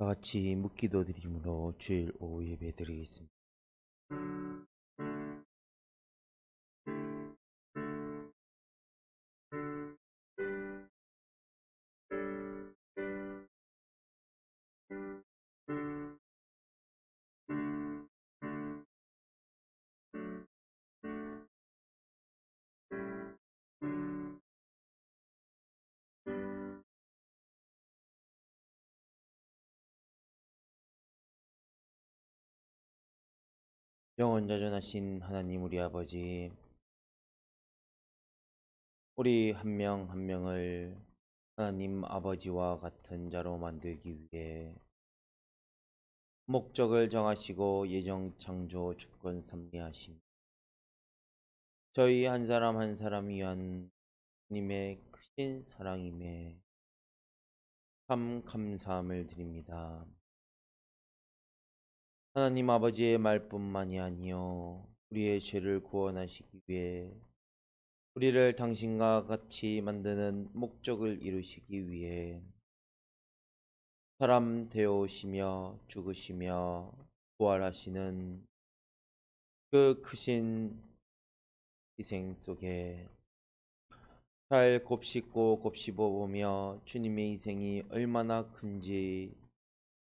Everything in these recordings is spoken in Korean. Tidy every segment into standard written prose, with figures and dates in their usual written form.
다 같이 묵기도 드림으로 주일 오후 예배 드리겠습니다. 영원자존하신 하나님 우리 아버지, 우리 한 명 한 명을 하나님 아버지와 같은 자로 만들기 위해 목적을 정하시고 예정 창조 주권 섭리하심, 저희 한 사람 한 사람 위한 주님의 크신 사랑임에 참 감사함을 드립니다. 하나님 아버지의 말뿐만이 아니요 우리의 죄를 구원하시기 위해 우리를 당신과 같이 만드는 목적을 이루시기 위해 사람 되어 오시며 죽으시며 부활하시는 그 크신 희생 속에 잘 곱씹고 곱씹어보며 주님의 희생이 얼마나 큰지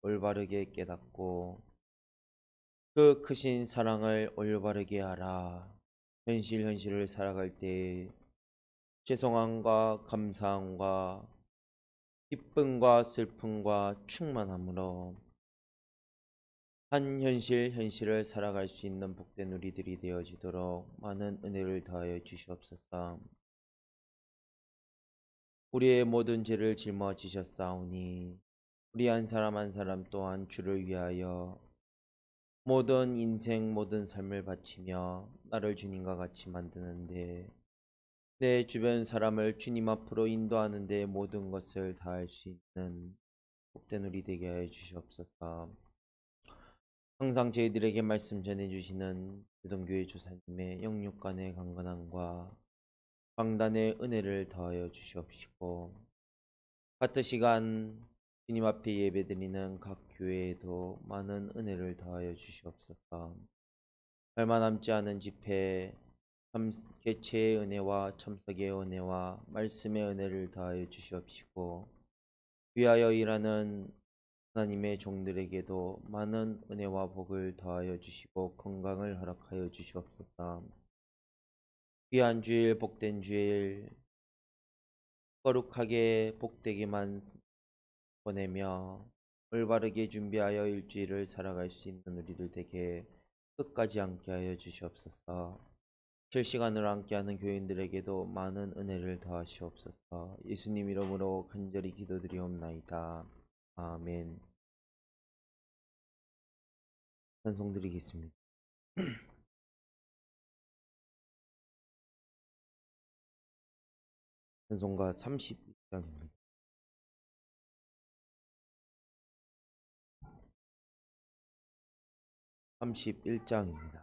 올바르게 깨닫고 그 크신 사랑을 올바르게 알아 현실을 살아갈 때 죄송함과 감사함과 기쁨과 슬픔과 충만함으로 한 현실을 살아갈 수 있는 복된 우리들이 되어지도록 많은 은혜를 더하여 주시옵소서. 우리의 모든 죄를 짊어지셨사오니 우리 한 사람 한 사람 또한 주를 위하여 모든 인생 모든 삶을 바치며 나를 주님과 같이 만드는데 내 주변 사람을 주님 앞으로 인도하는 데 모든 것을 다할 수 있는 복된 우리 되게 하여 주시옵소서. 항상 저희들에게 말씀 전해주시는 유동교회 조사님의 영육간의 강건함과 강단의 은혜를 더하여 주시옵시고 같은 시간 주님 앞에 예배드리는 각 교회에도 많은 은혜를 더하여 주시옵소서. 얼마 남지 않은 집회 개체의 은혜와 참석의 은혜와 말씀의 은혜를 더하여 주시옵시고 위하여 일하는 하나님의 종들에게도 많은 은혜와 복을 더하여 주시고 건강을 허락하여 주시옵소서. 귀한 주일 복된 주일 거룩하게 복되게만 보내며 올바르게 준비하여 일주일을 살아갈 수 있는 우리들 되게 끝까지 함께하여 주시옵소서. 실시간으로 함께하는 교인들에게도 많은 은혜를 더하시옵소서. 예수님 이름으로 간절히 기도드리옵나이다. 아멘. 찬송 드리겠습니다. 찬송가 31장입니다. 31장입니다.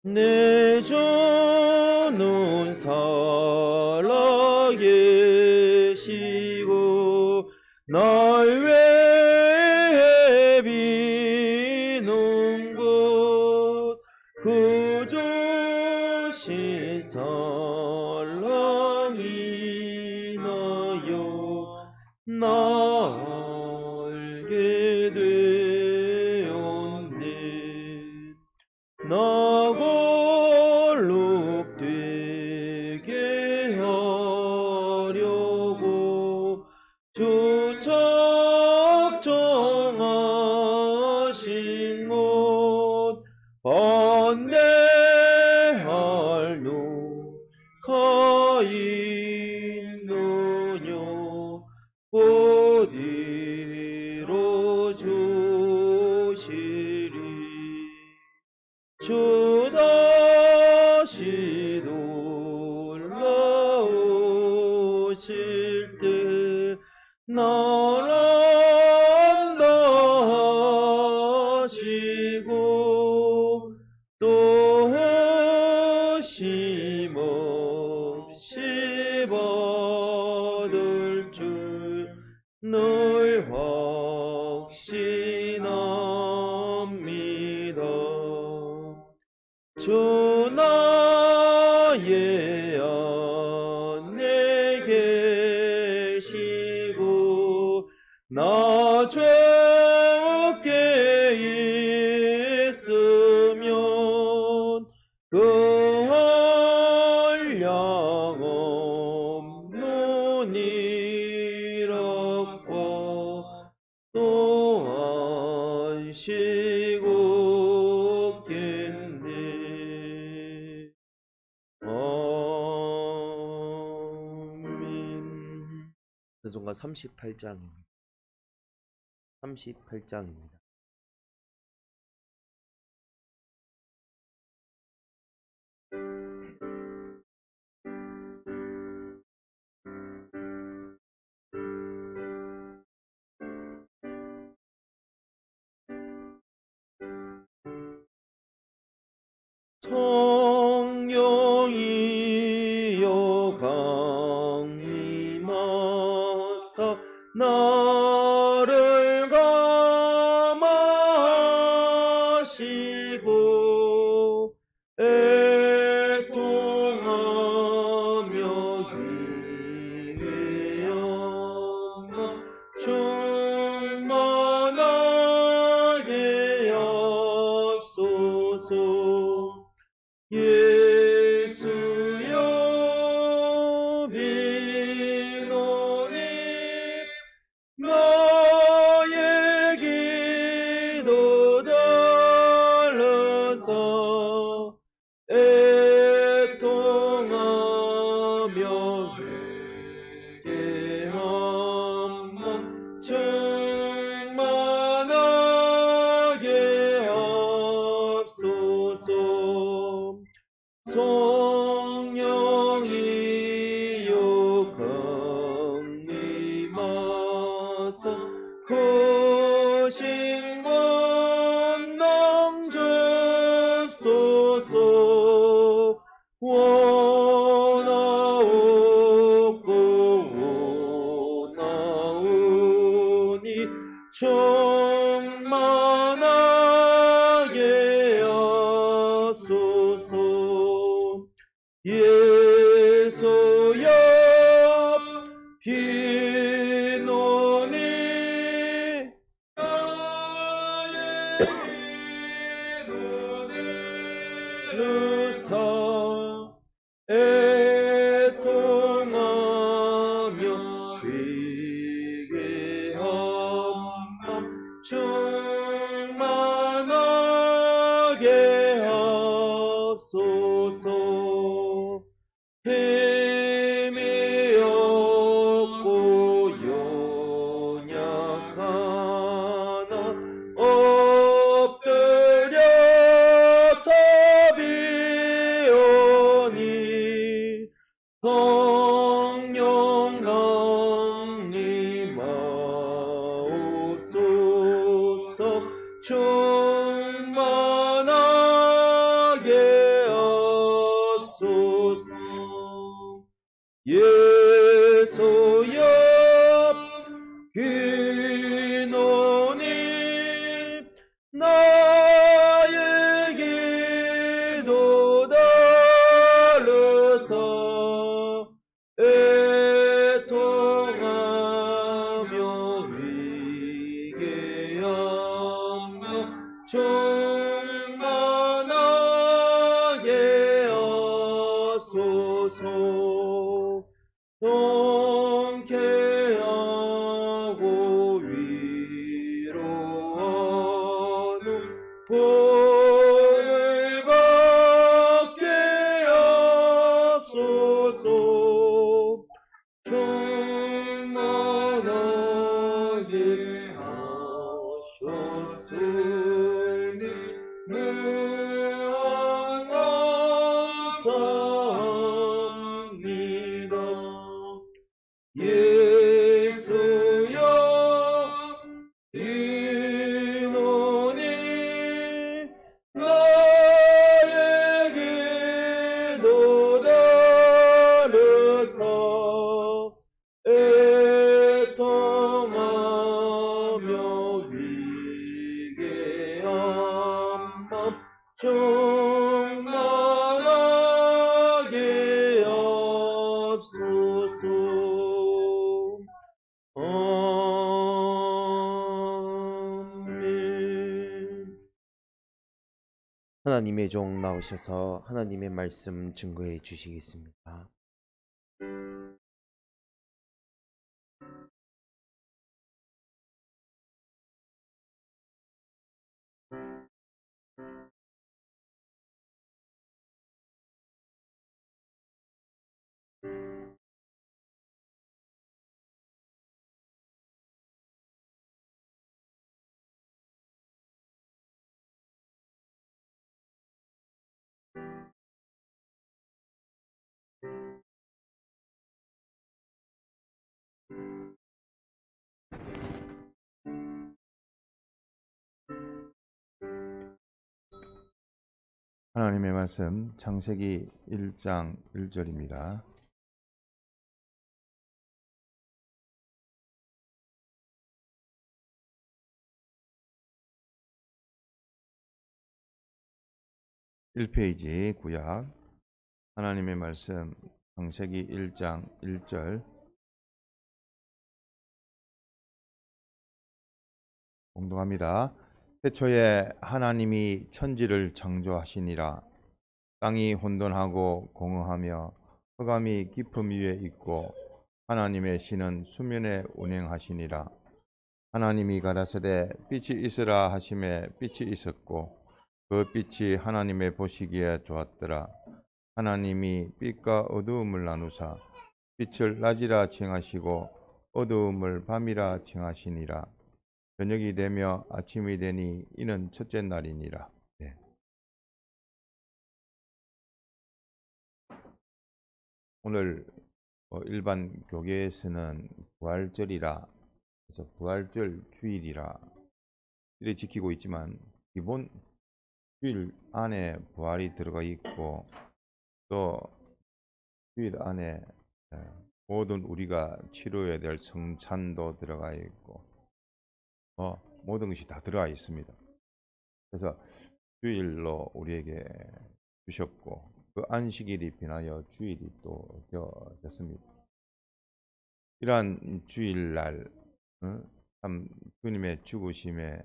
내 주는 살아계시고 날 위해 비는 곳 그 주신 사랑이 나여 날게 되었네. 나 거룩되게 하려고 주 작정하신 곳 반대할 누가 있느냐 어디로 주 확신합니다. 주 나의 안에 계시고 나 주께 있으면 그 한량 없는 이락과 또 안식 없겠네. 아멘. 찬송가 38장입니다. 38장입니다. 성령이여 강림하사 나를 감하시고 애통하며 기회하며 충만하게 하소서. 예수여 비노니 나의 기도 들으사 애통하며 회개하며 충만하게 하소서. 성령이여 강림하사 크신 권능 줍소서. 원하옵고 원하오니 충만하게 하소서. 예수여 비노니 나의 기도 들으사 애통하며 회개하며 충만하게 하소서. 힘이 없고 연약하나 엎드려서 비오니 성령 강림하옵소서. 충만하게 하소서. 예수여 비노니 나의 기도 들으사 애통하며 회개하며 충만하게 하소서. 통쾌하고 위로하는 복을 받게 하소서. 충만하게 하셨으니 무한 감사합니다. 예수여 비노니 나의 기도 들으사 애통하며 충만하게 없소서. 아멘. 하나님의 종 나오셔서 하나님의 말씀 증거해 주시겠습니다. 하나님의 말씀 창세기 1장 1절입니다. (1페이지) 구약 하나님의 말씀 창세기 1장 1절 공동합니다. 태초에 하나님이 천지를 창조하시니라. 땅이 혼돈하고 공허하며 흑암이 깊음 위에 있고 하나님의 신은 수면에 운행하시니라. 하나님이 가라사대 빛이 있으라 하심에 빛이 있었고 그 빛이 하나님의 보시기에 좋았더라. 하나님이 빛과 어두움을 나누사 빛을 낮이라 칭하시고 어두움을 밤이라 칭하시니라. 저녁이 되며 아침이 되니 이는 첫째 날이니라. 네. 오늘 일반 교계에서는 부활절이라, 그래서 부활절 주일이라 이를 지키고 있지만 기본 주일 안에 부활이 들어가 있고 또 주일 안에 모든 우리가 치료해야 될 성찬도 들어가 있고 모든 것이 다 들어가 있습니다. 그래서 주일로 우리에게 주셨고 그 안식일이 비하여 주일이 또 되었습니다. 이러한 주일날 참 주님의 죽으심에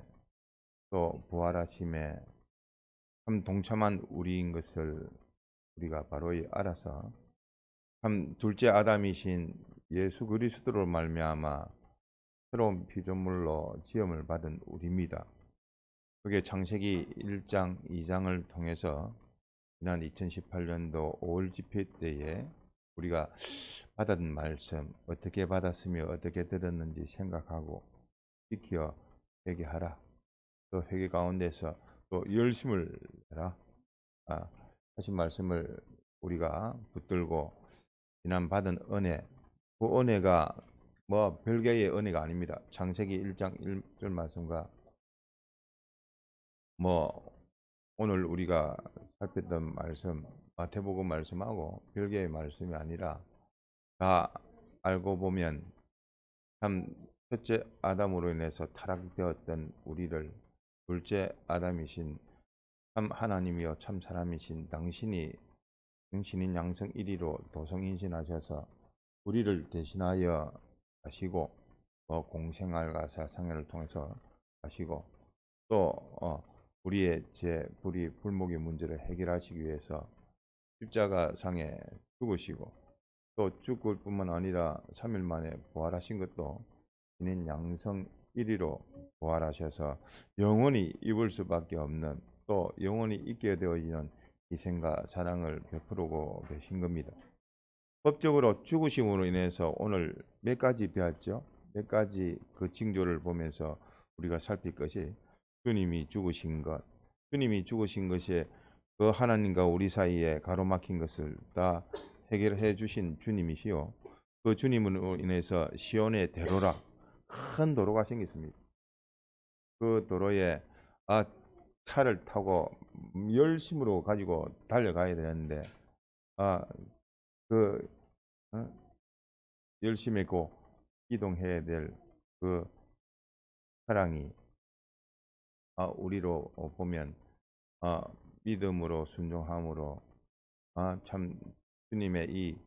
또 부활하심에 참 동참한 우리인 것을 우리가 바로 알아서 참 둘째 아담이신 예수 그리스도로 말미암아 새로운 피조물로 지음을 받은 우리입니다. 그게 창세기 1장, 2장을 통해서 지난 2018년도 5월 집회 때에 우리가 받은 말씀 어떻게 받았으며 어떻게 들었는지 생각하고 지켜 회개하라. 또 회개 가운데서 또 열심을 해라. 하신 말씀을 우리가 붙들고 지난 받은 은혜, 그 은혜가 뭐 별개의 은혜가 아닙니다. 창세기 1장 1절 말씀과 뭐 오늘 우리가 살폈던 말씀 마태복음 말씀하고 별개의 말씀이 아니라 다 알고 보면 참 첫째 아담으로 인해서 타락되었던 우리를 둘째 아담이신 참 하나님이여 참 사람이신 당신이 영신인 양성 1위로 도성인신하셔서 우리를 대신하여 하시고 공생활과 사상회를 통해서 하시고 또 우리의 불의 불목의 문제를 해결하시기 위해서 십자가상에 죽으시고 또 죽을 뿐만 아니라 3일 만에 부활하신 것도 신인 양성 1위로 부활하셔서 영원히 입을 수밖에 없는 또 영원히 있게 되어지는 희생과 사랑을 베풀고 계신 겁니다. 법적으로 죽으심으로 인해서 오늘 몇 가지 배웠죠? 몇 가지 그 징조를 보면서 우리가 살필 것이 주님이 죽으신 것, 주님이 죽으신 것이 그 하나님과 우리 사이에 가로막힌 것을 다 해결해 주신 주님이시요. 그 주님으로 인해서 시온의 대로라 큰 도로가 생겼습니다. 그 도로에 차를 타고 열심으로 가지고 달려가야 되는데 열심히 이동해야 될 그 차량이 우리로 보면 믿음으로 순종함으로 참 주님의 이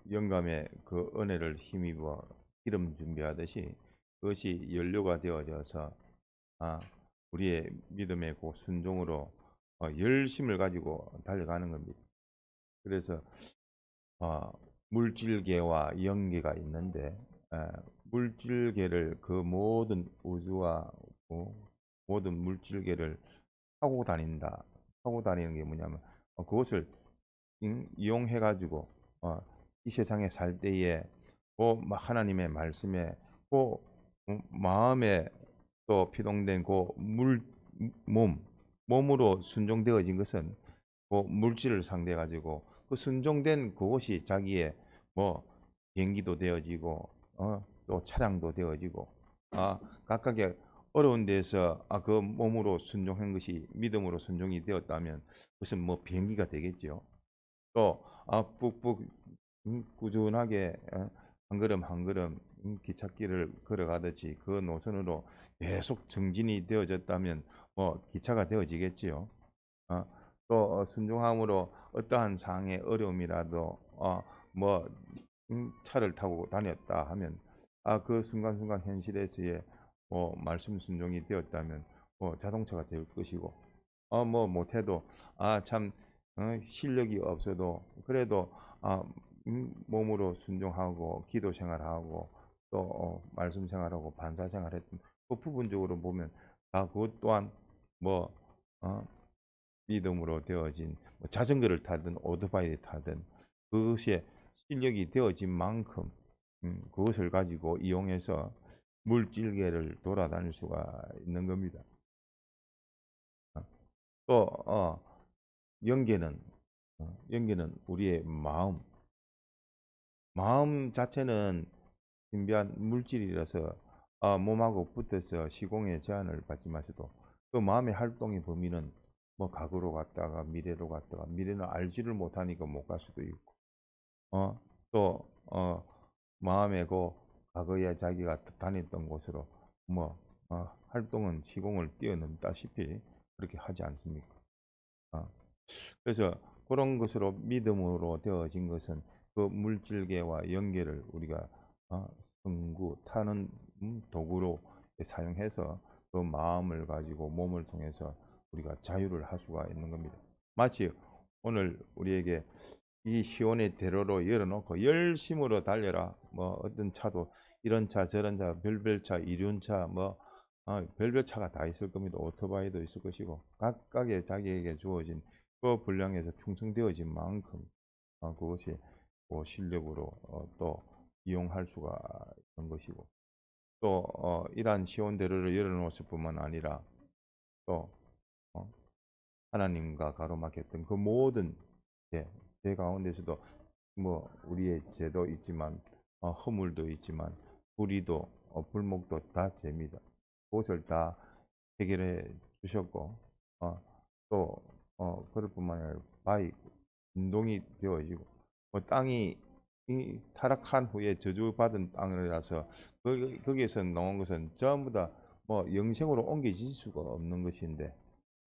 영감의 그 은혜를 힘입어 기름 준비하듯이 그것이 연료가 되어져서 우리의 믿음의 그 순종으로 열심을 가지고 달려가는 겁니다. 그래서 물질계와 영계가 있는데 물질계를 그 모든 우주와 모든 물질계를 타고 다닌다. 타고 다니는 게 뭐냐면 그것을 이용해 가지고 이 세상에 살 때에 하나님의 말씀에 마음에 또 피동된 몸으로 순종되어진 것은 물질을 상대해 가지고 그 순종된 그것이 자기의 비행기도 되어지고 또 차량도 되어지고 각각의 어려운 데서 그 몸으로 순종한 것이 믿음으로 순종이 되었다면 그것은 비행기가 되겠죠. 또 뿍뿍 꾸준하게 한 걸음 한 걸음 기찻길을 걸어가듯이 그 노선으로 계속 정진이 되어졌다면 기차가 되어지겠지요. 또 순종함으로 어떠한 상황의 어려움이라도 차를 타고 다녔다 하면 그 순간순간 현실에서의 말씀 순종이 되었다면 자동차가 될 것이고 못해도 참 실력이 없어도 그래도 몸으로 순종하고 기도 생활하고 또 말씀 생활하고 반사 생활했던 그 부분적으로 보면 그것 또한 믿음으로 되어진 자전거를 타든 오토바이를 타든 그것이 실력이 되어진 만큼 그것을 가지고 이용해서 물질계를 돌아다닐 수가 있는 겁니다. 또 영계는 우리의 마음 자체는 신비한 물질이라서 몸하고 붙어서 시공의 제한을 받지 마셔도 그 마음의 활동의 범위는 과거로 갔다가 미래로 갔다가 미래는 알지를 못하니까 못 갈 수도 있고 또 마음의 그 과거에 자기가 다녔던 곳으로 활동은 시공을 뛰어넘다시피 그렇게 하지 않습니까? 그래서 그런 것으로 믿음으로 되어진 것은 그 물질계와 연계를 우리가 승구 타는 도구로 사용해서 그 마음을 가지고 몸을 통해서 우리가 자유를 할 수가 있는 겁니다. 마치 오늘 우리에게 이 시온의 대로로 열어놓고 열심으로 달려라. 어떤 차도 이런 차 저런 차 별별차 이륜차 별별 차가 다 있을 겁니다. 오토바이도 있을 것이고 각각의 자기에게 주어진 그 분량에서 충성되어진 만큼 그것이 실력으로 또 이용할 수가 있는 것이고 또 이러한 시온 대로를 열어놓았을 뿐만 아니라 또 하나님과 가로막혔던 그 모든 제 가운데서도 우리의 죄도 있지만 허물도 있지만 불의도 불목도 다 죄입니다. 그것을 다 해결해 주셨고 또 그럴 뿐만 아니라 바위 운동이 되어지고 땅이 타락한 후에 저주받은 땅이라서 거기에서 나온 것은 전부 다 영생으로 옮겨질 수가 없는 것인데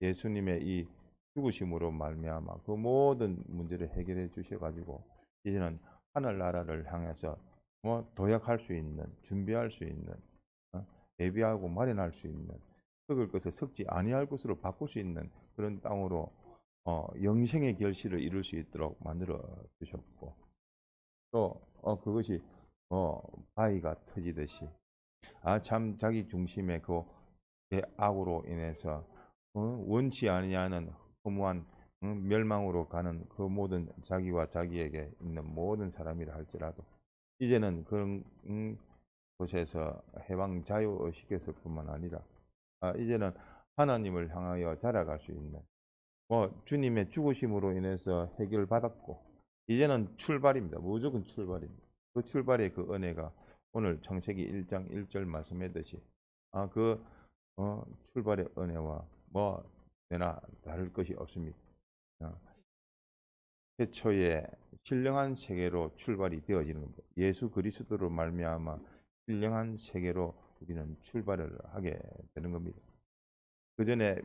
예수님의 이 죽으심으로 말미암아 그 모든 문제를 해결해 주셔가지고 이제는 하늘나라를 향해서 도약할 수 있는 준비할 수 있는 예비하고 마련할 수 있는 썩을 것을 썩지 아니할 것으로 바꿀 수 있는 그런 땅으로 영생의 결실을 이룰 수 있도록 만들어 주셨고 또 그것이 바위가 터지듯이 참 자기 중심의 그 악으로 인해서 원치 아니하는 허무한 멸망으로 가는 그 모든 자기와 자기에게 있는 모든 사람이라 할지라도 이제는 그런 곳에서 해방 자유시켰을 뿐만 아니라 이제는 하나님을 향하여 자라갈 수 있는 주님의 죽으심으로 인해서 해결받았고 이제는 출발입니다. 무조건 출발입니다. 그 출발의 그 은혜가 오늘 창세기 1장 1절 말씀했듯이 그 출발의 은혜와 되나 다를 것이 없습니다. 최초의 신령한 세계로 출발이 되어지는 겁니다. 예수 그리스도로 말미암아 신령한 세계로 우리는 출발을 하게 되는 겁니다. 그 전에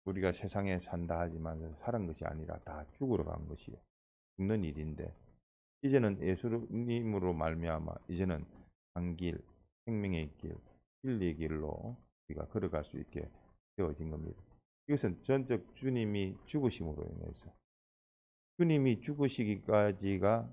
우리가 세상에 산다 하지만 살은 것이 아니라 다 죽으러 간 것이요. 죽는 일인데 이제는 예수님으로 말미암아 이제는 한 길, 생명의 길, 진리의 길로 우리가 걸어갈 수 있게 되어진 겁니다. 이것은 전적 주님이 죽으심으로 인해서 주님이 죽으시기까지가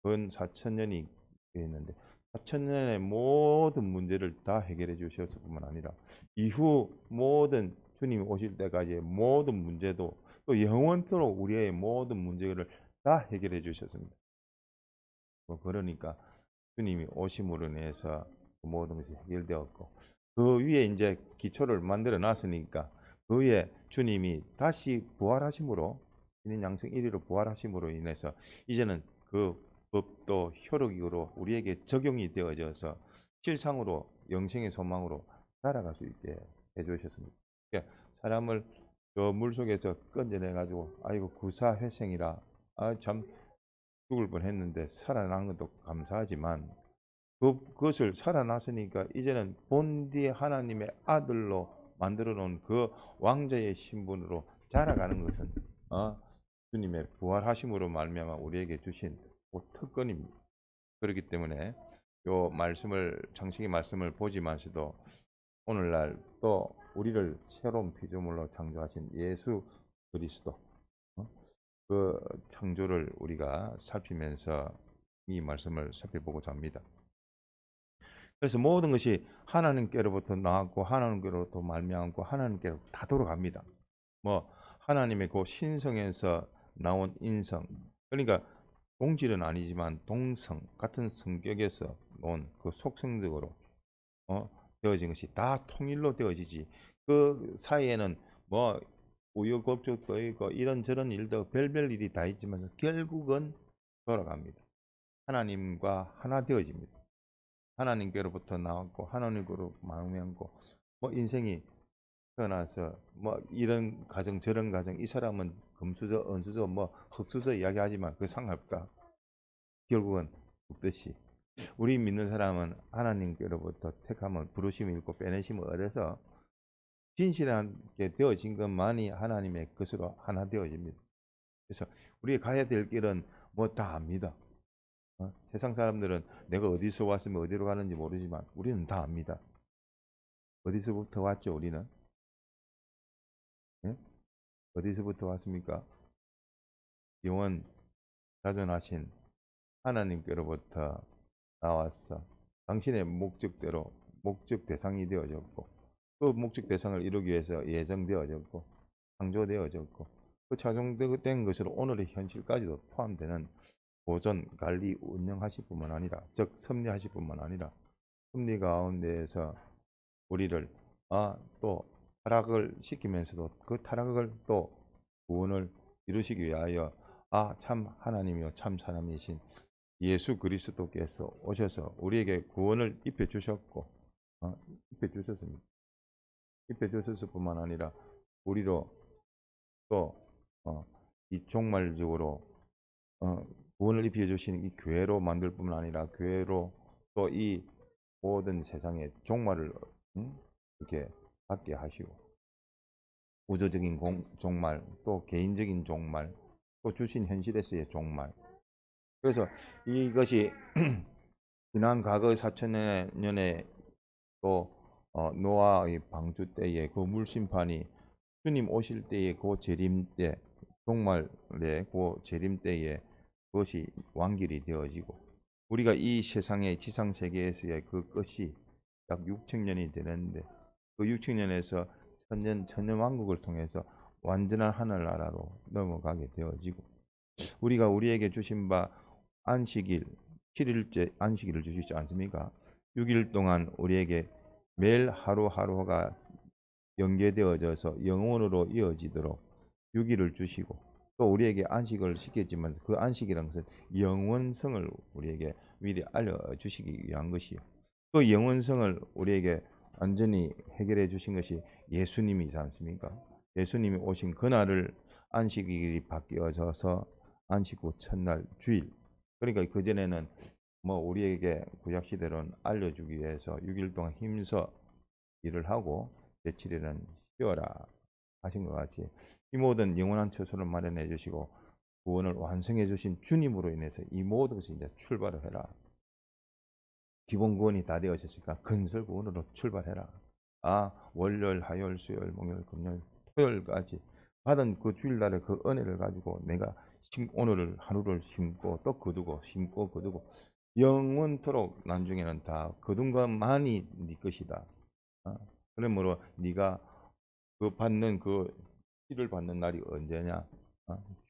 근 4천년이 있는데 4천년의 모든 문제를 다 해결해 주셨을 뿐만 아니라 이후 모든 주님이 오실 때까지의 모든 문제도 또 영원토록 우리의 모든 문제를 다 해결해 주셨습니다. 그러니까 주님이 오심으로 인해서 모든 것이 해결되었고 그 위에 이제 기초를 만들어 놨으니까 그 위에 주님이 다시 부활하심으로 신인 양성 1위로 부활하심으로 인해서 이제는 그 법도 효력으로 우리에게 적용이 되어져서 실상으로 영생의 소망으로 살아갈 수 있게 해주셨습니다. 그러니까 사람을 저 물속에서 건져내 가지고 아이고 구사회생이라 참 죽을 뻔했는데 살아난 것도 감사하지만 그것을 살아났으니까 이제는 본디 하나님의 아들로 만들어 놓은 그 왕자의 신분으로 자라가는 것은 주님의 부활하심으로 말미암아 우리에게 주신 그 특권입니다. 그렇기 때문에 요 말씀을 창세기 말씀을 보지만서도 오늘날 또 우리를 새로운 피조물로 창조하신 예수 그리스도 그 창조를 우리가 살피면서 이 말씀을 살펴보고자 합니다. 그래서 모든 것이 하나님께로부터 나왔고 하나님께로부터 말미암고 하나님께로 다 돌아갑니다. 뭐 하나님의 그 신성에서 나온 인성, 그러니까 동질은 아니지만 동성 같은 성격에서 온 그 속성적으로 되어진 것이 다 통일로 되어지지. 그 사이에는 뭐 우여곡절도 있고 이런저런 일도 별별 일이 다 있지만 결국은 돌아갑니다. 하나님과 하나 되어집니다. 하나님께로부터 나왔고 하나님께로 마음이었고 뭐 인생이 태어나서 뭐 이런 가정 저런 가정 이 사람은 금수저 은수저 뭐 흙수저 이야기하지만 그 상관없다. 결국은 죽듯이 우리 믿는 사람은 하나님께로부터 택함을 부르심을 읽고 빼내심을 얻어서 진실하게 되어진 것만이 하나님의 것으로 하나 되어집니다. 그래서 우리가 가야 될 길은 뭐 다 압니다. 세상 사람들은 내가 어디서 왔으면 어디로 가는지 모르지만 우리는 다 압니다. 어디서부터 왔죠 우리는? 예? 어디서부터 왔습니까? 영원 자존하신 하나님께로부터 나왔어 당신의 목적대로 목적 대상이 되어졌고 그 목적 대상을 이루기 위해서 예정되어졌고 창조되어졌고 그 차종된 것으로 오늘의 현실까지도 포함되는 보존, 관리, 운영하실 뿐만 아니라 즉 섭리하실 뿐만 아니라 섭리 가운데에서 우리를 또 타락을 시키면서도 그 타락을 또 구원을 이루시기 위하여 참 하나님이요 참 사람이신 예수 그리스도께서 오셔서 우리에게 구원을 입혀 주셨고 입혀 주셨습니다. 입혀 주셨을 뿐만 아니라 우리로 또 이 종말적으로 구원을 입혀 주시는 이 교회로 만들 뿐만 아니라 교회로 또 이 모든 세상의 종말을 이렇게 받게 하시고 우주적인 종말 또 개인적인 종말 또 주신 현실에서의 종말. 그래서 이것이 지난 과거 4천년에 또 노아의 방주 때에 그 물심판이 주님 오실 때의 그 재림 때 종말의 그 재림 때에 그것이 완결이 되어지고 우리가 이 세상의 지상 세계에서의 그 끝이 약 6천년이 되는데 그 6천년에서 천년 왕국을 통해서 완전한 하늘나라로 넘어가게 되어지고 우리가 우리에게 주신 바 안식일 7일째 안식일을 주시지 않습니까? 6일 동안 우리에게 매일 하루하루가 연계되어져서 영원으로 이어지도록 6일을 주시고 또 우리에게 안식을 시켰지만 그 안식이라는 것은 영원성을 우리에게 미리 알려주시기 위한 것이요. 그 영원성을 우리에게 완전히 해결해 주신 것이 예수님이지 않습니까? 예수님이 오신 그날을 안식일이 바뀌어져서 안식 후 첫날 주일 그러니까 그전에는 뭐 우리에게 구약시대로는 알려주기 위해서 6일 동안 힘써 일을 하고 제7일은 쉬어라 하신 것 같이 이 모든 영원한 처소를 마련해 주시고 구원을 완성해 주신 주님으로 인해서 이 모든 것이 이제 출발을 해라. 기본 구원이 다 되어졌으니까 건설 구원으로 출발해라. 월요일, 화요일, 수요일, 목요일, 금요일, 토요일까지 받은 그 주일날의 그 은혜를 가지고 내가 오늘을 하루를 심고 또 거두고 심고 거두고 영원토록 나중에는 다 거둔 것만이 네 것이다. 그러므로 네가 그 받는 그 일을 받는 날이 언제냐?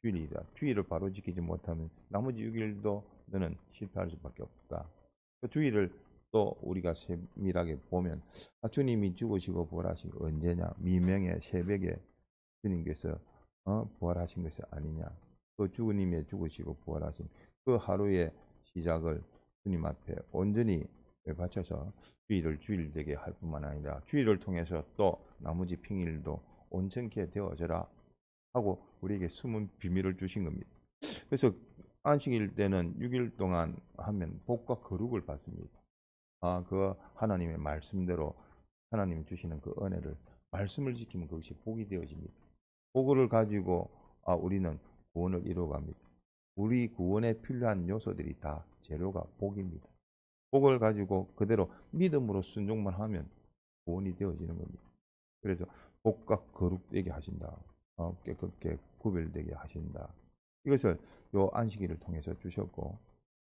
주일이다. 주일을 바로 지키지 못하면 나머지 6일도 너는 실패할 수밖에 없다. 그 주일을 또 우리가 세밀하게 보면 주님이 죽으시고 부활하신 게 언제냐? 미명의 새벽에 주님께서 부활하신 것이 아니냐? 그 주님의 죽으시고 부활하신 그 하루의 시작을 주님 앞에 온전히 바쳐서 주일을 주일되게 할 뿐만 아니라 주일을 통해서 또 나머지 평일도 온전케 되어져라 하고 우리에게 숨은 비밀을 주신 겁니다. 그래서 안식일 때는 6일 동안 하면 복과 거룩을 받습니다. 그 하나님의 말씀대로 하나님이 주시는 그 은혜를 말씀을 지키면 그것이 복이 되어집니다. 복을 가지고 우리는 구원을 이루어갑니다. 우리 구원에 필요한 요소들이 다 재료가 복입니다. 복을 가지고 그대로 믿음으로 순종만 하면 구원이 되어지는 겁니다. 그래서 복과 거룩되게 하신다. 깨끗게 구별되게 하신다. 이것을 요 안식일을 통해서 주셨고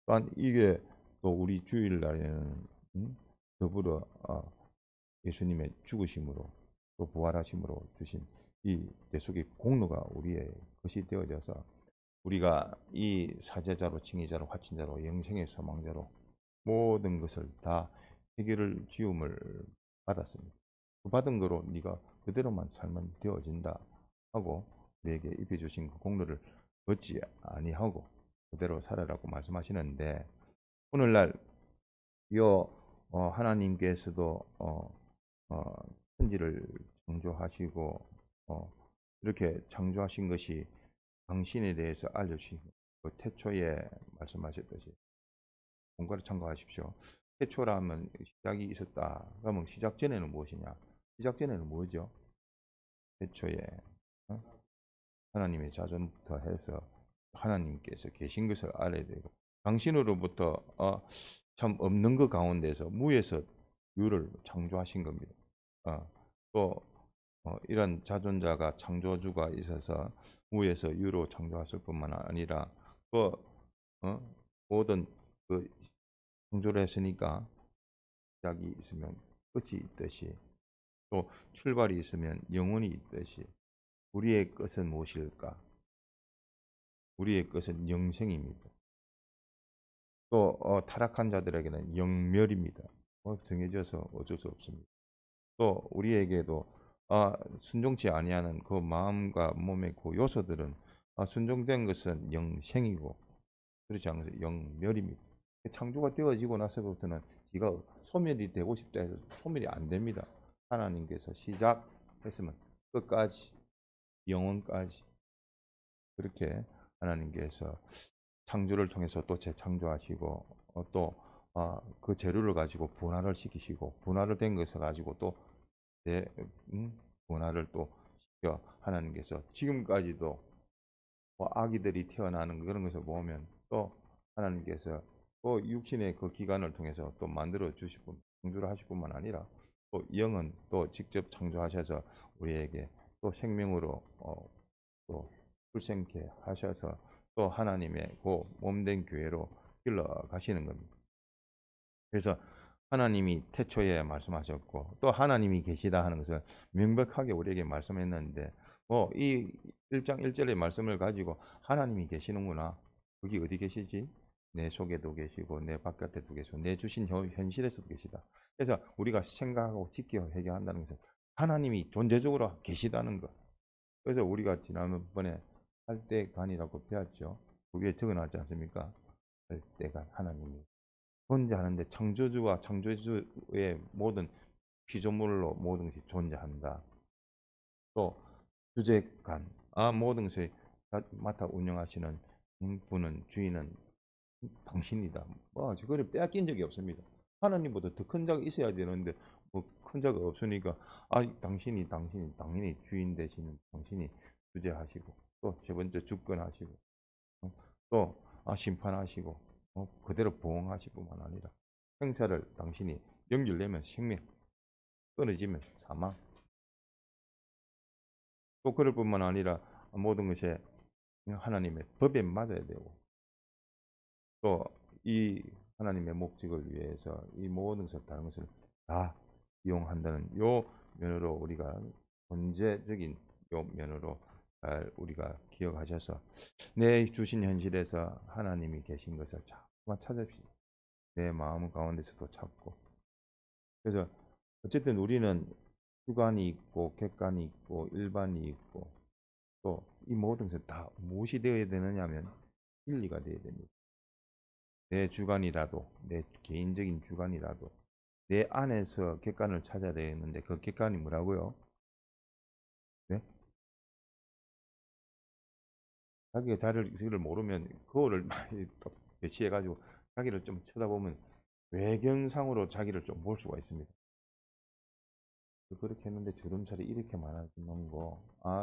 또한 이게 또 우리 주일날에는 더불어 예수님의 죽으심으로 또 부활하심으로 주신 이 대속의 공로가 우리의 것이 되어져서 우리가 이 사제자로 징의자로 화친자로 영생의 소망자로 모든 것을 다 해결을 지음을 받았습니다. 그 받은 거로 네가 그대로만 살면 되어진다 하고 우리에게 입혀주신 그 공로를 얻지 아니하고 그대로 살아라고 말씀하시는데 오늘날 요 하나님께서도 천지를 창조하시고 이렇게 창조하신 것이 당신에 대해서 알려주신 그 태초에 말씀하셨듯이 본과를 참고하십시오. 태초라면 시작이 있었다. 그러면 시작 전에는 무엇이냐? 시작 전에는 뭐죠? 태초에 하나님의 자존부터 해서 하나님께서 계신 것을 알아야 되고 당신으로부터 참 없는 것 가운데서 무에서 유를 창조하신 겁니다. 또 이런 자존자가 창조주가 있어서 무에서 유로 창조했을 뿐만 아니라 그 모든 그 창조를 했으니까 시작이 있으면 끝이 있듯이 또 출발이 있으면 영혼이 있듯이 우리의 것은 무엇일까? 우리의 것은 영생입니다. 또 타락한 자들에게는 영멸입니다. 정해져서 어쩔 수 없습니다. 또 우리에게도 순종치 아니하는 그 마음과 몸의 그 요소들은 순종된 것은 영생이고 그렇지 않아서 영멸입니다. 창조가 되어지고 나서부터는 지가 소멸이 되고 싶다 해서 소멸이 안 됩니다. 하나님께서 시작했으면 끝까지 영원까지 그렇게 하나님께서 창조를 통해서 또 재창조하시고 또 그 재료를 가지고 분화를 시키시고 분화를 된 것을 가지고 또 분화를 또 시켜 하나님께서 지금까지도 아기들이 태어나는 그런 것을 보면 또 하나님께서 또 육신의 그 기간을 통해서 또 만들어 주실 뿐 창조를 하실 뿐만 아니라 또 영은 또 직접 창조하셔서 우리에게 또 생명으로 또 출생케 하셔서 또 하나님의 그 몸된 교회로 길러 가시는 겁니다. 그래서 하나님이 태초에 말씀하셨고 또 하나님이 계시다 하는 것을 명백하게 우리에게 말씀했는데 이 1장 1절의 말씀을 가지고 하나님이 계시는구나. 거기 어디 계시지? 내 속에도 계시고 내 바깥에도 계시고 내 주신 현실에서도 계시다. 그래서 우리가 생각하고 지켜 해결한다는 것은 하나님이 존재적으로 계시다는 것. 그래서 우리가 지난번에 할때간이라고 배웠죠. 거기에 적어놨지 않습니까? 할때간 하나님이 존재하는데 창조주와 창조주의 모든 피조물로 모든 것이 존재한다. 또 주제간 모든 것을 맡아 운영하시는 분은 주인은 당신이다. 그거를 빼앗긴 적이 없습니다. 하나님보다 더 큰 자가 있어야 되는데 뭐 큰 자가 없으니까 당신이 당연히 주인 되시는 당신이 주재하시고 또 세 번째 주권하시고 또 심판하시고 그대로 보응하실 뿐만 아니라 행사를 당신이 연결되면 생명, 끊어지면 사망. 또 그럴 뿐만 아니라 모든 것에 하나님의 법에 맞아야 되고 또 이 하나님의 목적을 위해서 이 모든 것을 다른 것을 다 이용한다는 요 면으로 우리가 본질적인 요 면으로 잘 우리가 기억하셔서 내 주신 현실에서 하나님이 계신 것을 자꾸만 찾읍시다. 내 마음 가운데서도 찾고. 그래서 어쨌든 우리는 주관이 있고 객관이 있고 일반이 있고 또 이 모든 것을 다 무엇이 되어야 되느냐면 진리가 되어야 됩니다. 내 주관이라도 내 개인적인 주관이라도 내 안에서 객관을 찾아야 되는데 그 객관이 뭐라고요? 네? 자기가 자기를 모르면 그거를 많이 또 배치해가지고 자기를 좀 쳐다보면 외경상으로 자기를 좀 볼 수가 있습니다. 그렇게 했는데 주름살이 이렇게 많아지는 거.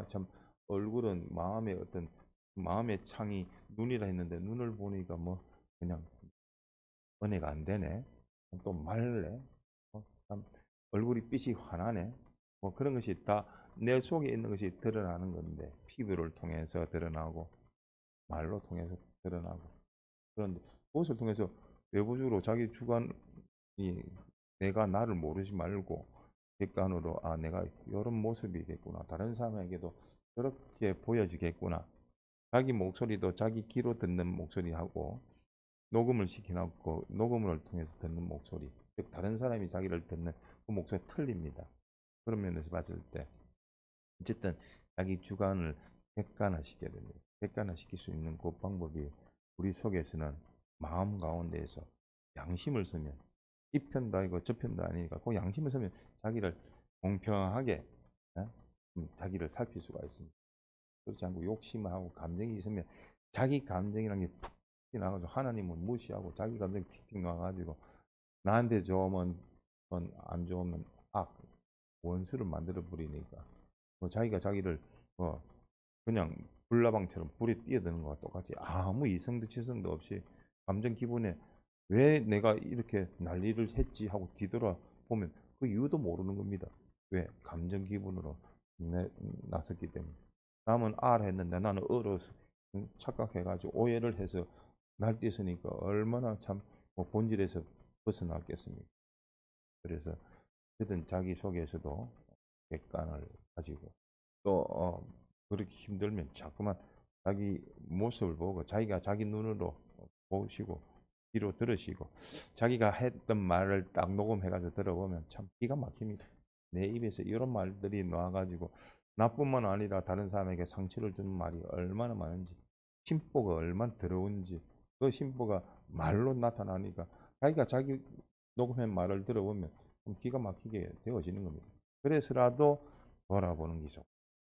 참 얼굴은 마음의 어떤 마음의 창이 눈이라 했는데 눈을 보니까 뭐 그냥 은혜가 안 되네. 또 말래. 참 얼굴이 빛이 환하네. 뭐 그런 것이 다 내 속에 있는 것이 드러나는 건데 피부를 통해서 드러나고 말로 통해서 드러나고 그런데 그것을 통해서 외부적으로 자기 주관이 내가 나를 모르지 말고 객관으로 내가 이런 모습이겠구나. 다른 사람에게도 그렇게 보여지겠구나. 자기 목소리도 자기 귀로 듣는 목소리하고 녹음을 시켜놓고 녹음을 통해서 듣는 목소리, 즉 다른 사람이 자기를 듣는 그 목소리 틀립니다. 그런 면에서 봤을 때 어쨌든 자기 주관을 객관화시켜야 됩니다. 객관화시킬 수 있는 그 방법이 우리 속에서는 마음 가운데에서 양심을 쓰면 이 편도 아니고 저 편도 아니니까 그 양심을 쓰면 자기를 공평하게 자기를 살필 수가 있습니다. 그렇지 않고 욕심하고 감정이 있으면 자기 감정이라는 게푹 나가지고 하나님은 무시하고 자기 감정이 틱틱 나가지고 나한테 좋으면 안 좋으면 원수를 만들어 버리니까 자기가 자기를 그냥 불나방처럼 불에 뛰어드는 것과 똑같이 아무 이성도 지성도 없이 감정 기분에 왜 내가 이렇게 난리를 했지 하고 뒤돌아보면 그 이유도 모르는 겁니다. 왜? 감정 기분으로 나섰기 때문에. 남은 R라 했는데 나는 어로 착각해가지고 오해를 해서 날뛰었으니까 얼마나 참 본질에서 벗어났겠습니까? 그래서 어쨌든 자기 속에서도 객관을 가지고 또 그렇게 힘들면 자꾸만 자기 모습을 보고 자기가 자기 눈으로 보시고 귀로 들으시고 자기가 했던 말을 딱 녹음해가지고 들어보면 참 기가 막힙니다. 내 입에서 이런 말들이 나와가지고 나뿐만 아니라 다른 사람에게 상처를 주는 말이 얼마나 많은지 심보가 얼마나 더러운지 그 심보가 말로 나타나니까 자기가 자기 녹음한 말을 들어보면 좀 기가 막히게 되어지는 겁니다. 그래서라도 돌아보는 게 좋고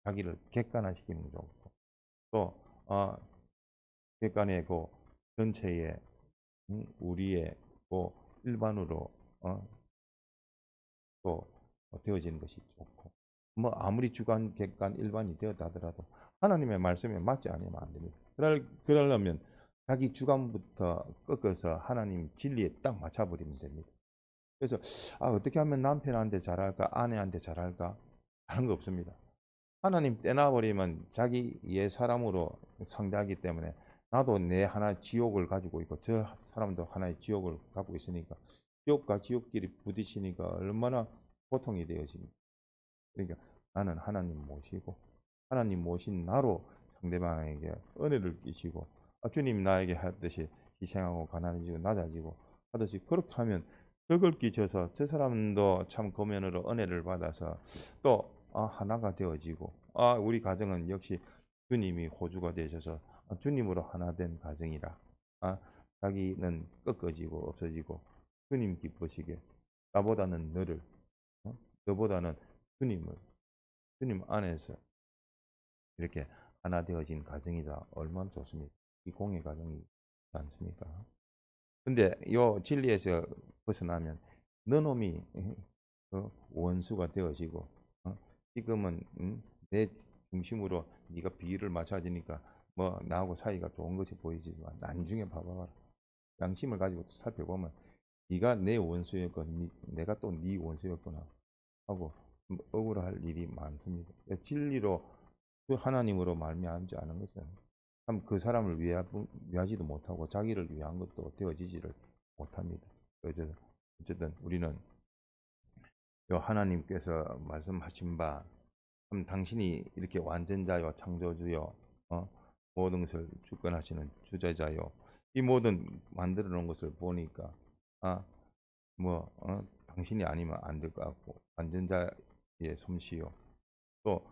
자기를 객관화시키는 게 좋고 또 객관의 그 전체의 우리의 그 일반으로 또 되어지는 것이 좋고 뭐 아무리 주관 객관 일반이 되었다 하더라도 하나님의 말씀에 맞지 않으면 안 됩니다. 그러려면 자기 주관부터 꺾어서 하나님 진리에 딱 맞춰버리면 됩니다. 그래서 어떻게 하면 남편한테 잘할까 아내한테 잘할까 다른 거 없습니다. 하나님 떼놔버리면 자기 옛 사람으로 상대하기 때문에 나도 내 하나의 지옥을 가지고 있고 저 사람도 하나의 지옥을 갖고 있으니까 지옥과 지옥끼리 부딪히니까 얼마나 고통이 되어집니까? 그러니까 나는 하나님 모시고 하나님 모신 나로 상대방에게 은혜를 끼치고 주님 나에게 하듯이 희생하고 가난해지고 낮아지고 하듯이 그렇게 하면 덕을 끼쳐서 저 사람도 참 고면으로 은혜를 받아서 또 하나가 되어지고 우리 가정은 역시 주님이 호주가 되셔서 주님으로 하나 된 가정이라 자기는 꺾어지고 없어지고 주님 기쁘시게 나보다는 너를 너보다는 주님 안에서 이렇게 하나 되어진 가정이다 얼마나 좋습니까? 이 공의 가정이 않습니까? 근데 요 진리에서 벗어나면 너놈이 원수가 되어지고 지금은 내 중심으로 네가 비위를 맞춰지니까 뭐 나하고 사이가 좋은 것이 보이지만 나중에 봐봐라. 양심을 가지고 살펴보면 네가 내 원수였건 내가 또 네 원수였구나 하고 억울할 일이 많습니다. 진리로 그 하나님으로 말미암지 않은 것은 참 그 사람을 위하지도 못하고 자기를 위한 것도 되어지지를 못합니다. 어쨌든 우리는 요 하나님께서 말씀하신 바 참 당신이 이렇게 완전자요 창조주요 모든 것을 주권하시는 주제자요 이 모든 만들어 놓은 것을 보니까 당신이 아니면 안 될 것 같고 완전자의 솜씨요 또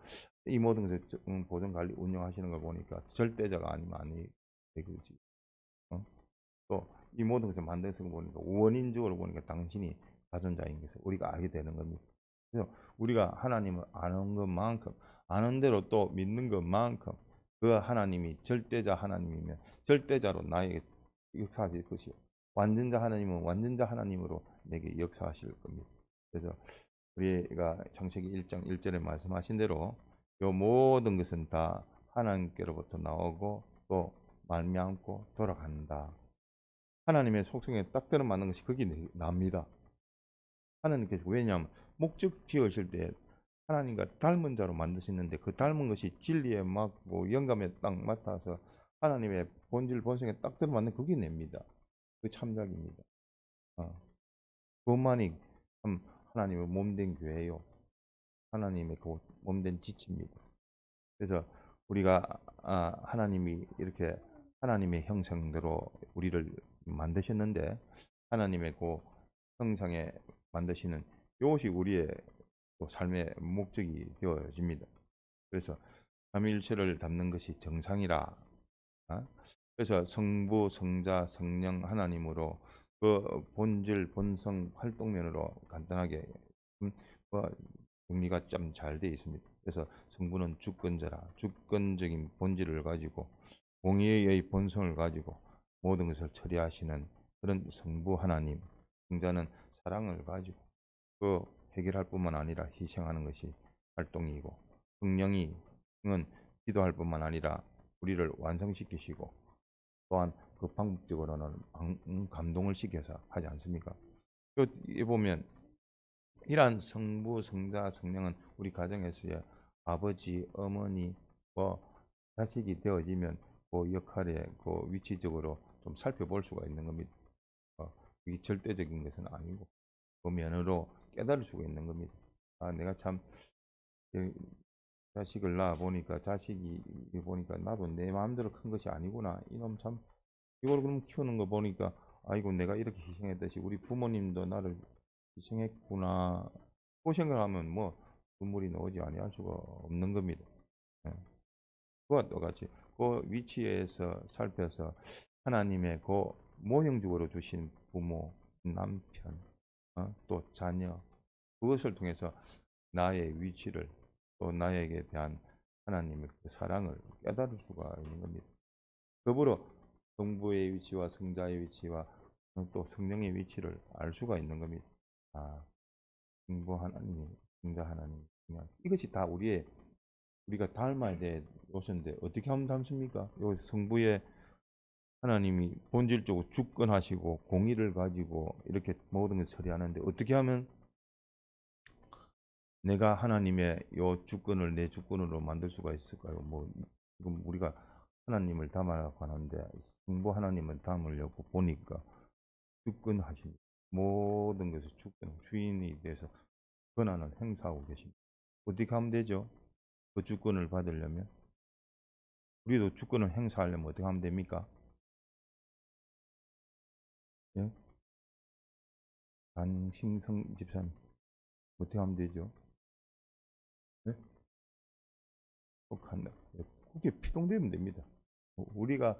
이 모든 것을 보존 관리 운영하시는 걸 보니까 절대자가 아니면 아니 되지. 또 이 모든 것을 만드는 걸 보니까 원인적으로 보니까 당신이 자존자인 것을 우리가 알게 되는 겁니다. 그래서 우리가 하나님을 아는 것만큼 아는 대로 또 믿는 것만큼 그 하나님이 절대자 하나님이면 절대자로 나에게 역사하실 것이요 완전자 하나님은 완전자 하나님으로 내게 역사하실 겁니다. 그래서 우리가 창세기 1장 1절에 말씀하신 대로 이 모든 것은 다 하나님께로부터 나오고 또 말미암고 돌아간다. 하나님의 속성에 딱 들어맞는 것이 거기 납니다. 하나님께서 왜냐하면 목적 지으실 때 하나님과 닮은 자로 만드셨는데 그 닮은 것이 진리에 맞고 영감에 딱 맞아서 하나님의 본질 본성에 딱 들어맞는 그게 냅니다. 그 참작입니다. 그것만이 참 하나님의 몸된 교회요. 하나님의 그 몸된 지체입니다. 그래서 우리가 하나님이 이렇게 하나님의 형상대로 우리를 만드셨는데 하나님의 그 형상에 만드시는 이것이 우리의 또 삶의 목적이 되어집니다. 그래서 삼위일체를 담는 것이 정상이라. 그래서 성부, 성자, 성령 하나님으로 그 본질, 본성, 활동면으로 간단하게 뭐 정리가 좀 잘 되어 있습니다. 그래서 성부는 주권자라 주권적인 본질을 가지고 공의의 본성을 가지고 모든 것을 처리하시는 그런 성부 하나님, 성자는 사랑을 가지고 그 해결할 뿐만 아니라 희생하는 것이 활동이고 성령은 기도할 뿐만 아니라 우리를 완성시키시고 또한 그 방법적으로는 감동을 시켜서 하지 않습니까? 여기 보면 이러한 성부, 성자, 성령은 우리 가정에서의 아버지, 어머니, 뭐 자식이 되어지면 그 역할에 그 위치적으로 좀 살펴볼 수가 있는 겁니다. 이게 절대적인 것은 아니고 그 면으로 깨달을 수가 있는 겁니다. 내가 참 자식을 낳아 보니까 자식이 보니까 나도 내 마음대로 큰 것이 아니구나. 이놈 참 이걸 그럼 키우는 거 보니까 아이고 내가 이렇게 희생했듯이 우리 부모님도 나를 희생했구나. 그 생각하면 뭐 눈물이 나오지 아니할 수가 없는 겁니다. 예. 그와 똑같이 그 위치에서 살펴서 하나님의 그 모형적으로 주신 부모, 남편, 또 자녀 그것을 통해서 나의 위치를 또 나에게 대한 하나님의 그 사랑을 깨달을 수가 있는 겁니다. 더불어 성부의 위치와 성자의 위치와 또 성령의 위치를 알 수가 있는 겁니다. 성부 하나님, 성자 하나님, 이것이 다 우리가 닮아야 될 요소인데 어떻게 하면 닮습니까? 요 성부의 하나님이 본질적으로 주권하시고 공의를 가지고 이렇게 모든 것을 처리하는데 어떻게 하면 내가 하나님의 요 주권을 내 주권으로 만들 수가 있을까요? 뭐 지금 우리가 하나님을 담아가고 하는데 성부 하나님을 담으려고 보니까 주권하십니다. 모든 것을 주권 주인이 돼서 권한을 행사하고 계십니다. 어떻게 하면 되죠? 그 주권을 받으려면 우리도 주권을 행사하려면 어떻게 하면 됩니까? 예? 안심성 집사님 어떻게 하면 되죠? 예? 꼭 한다. 그게 피동되면 됩니다. 우리가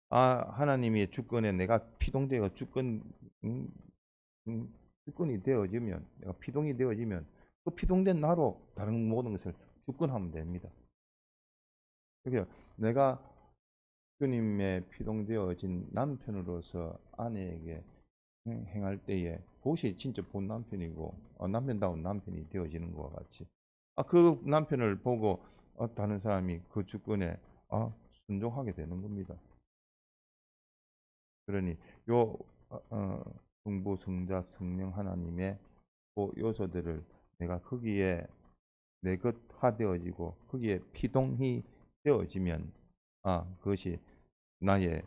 하나님의 주권에 내가 피동되어 주권이 되어지면 내가 피동이 되어지면 그 피동된 나로 다른 모든 것을 주권하면 됩니다. 그러니까 내가 주님의 피동되어진 남편으로서 아내에게 행할 때에 그것이 진짜 본 남편이고 남편다운 남편이 되어지는 것과 같이 그 남편을 보고 다른 사람이 그 주권에 순종하게 되는 겁니다. 그러니 요 성부, 성자, 성령 하나님의 그 요소들을 내가 거기에 내 것화되어지고 거기에 피동이 되어지면 그것이 나의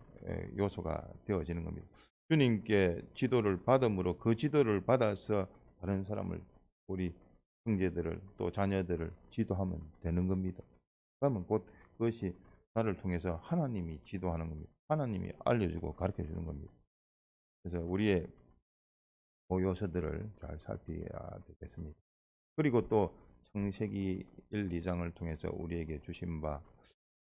요소가 되어지는 겁니다. 주님께 지도를 받음으로 그 지도를 받아서 다른 사람을 우리 형제들을 또 자녀들을 지도하면 되는 겁니다. 그러면 곧 그것이 나를 통해서 하나님이 지도하는 겁니다. 하나님이 알려주고 가르쳐 주는 겁니다. 그래서 우리의 그 요소들을 잘 살펴야 되겠습니다. 그리고 또 창세기 1, 2장을 통해서 우리에게 주신 바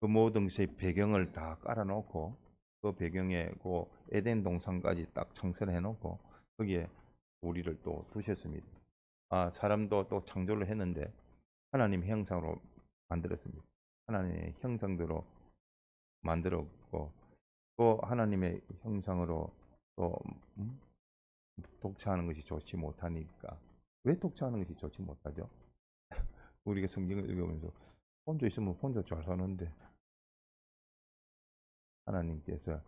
그 모든 것의 배경을 다 깔아놓고 그 배경에 그 에덴 동산까지 딱 창설해 놓고 거기에 우리를 또 두셨습니다. 사람도 또 창조를 했는데 하나님 형상으로 만들었습니다. 하나님의 형상대로 만들었고 또 하나님의 형상으로 또 독차하는 것이 좋지 못하니까 왜 독차하는 것이 좋지 못하죠? 우리가 성경을 읽으면서 혼자 있으면 혼자 잘 사는데 하나님께서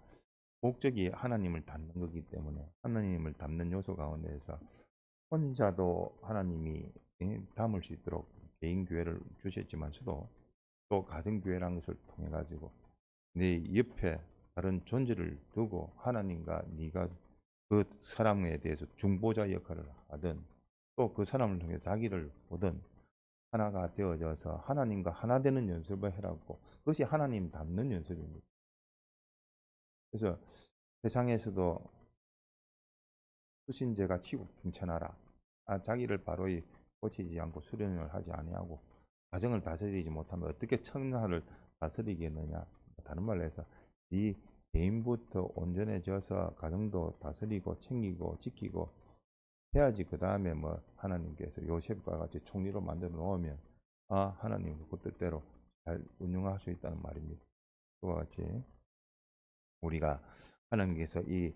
목적이 하나님을 닮는 거기 때문에 하나님을 닮는 요소 가운데에서 혼자도 하나님이 담을 수 있도록 개인 교회를 주셨지만서도 또 가정 교회라는 것을 통해 가지고 내 옆에 다른 존재를 두고 하나님과 네가 그 사람에 대해서 중보자 역할을 하든 또 그 사람을 통해 자기를 보든 하나가 되어져서 하나님과 하나 되는 연습을 해라고 그것이 하나님 닮는 연습입니다. 그래서 세상에서도 수신제가 치고 경천하라. 자기를 바로이 고치지 않고 수련을 하지 아니하고 가정을 다스리지 못하면 어떻게 천하를 다스리겠느냐. 다른 말로 해서 네 개인부터 온전해져서 가정도 다스리고 챙기고 지키고 해야지. 그 다음에 뭐 하나님께서 요셉과 같이 총리로 만들어 놓으면 하나님 그 뜻대로 잘 운영할 수 있다는 말입니다. 그와 같이 우리가 하나님께서 이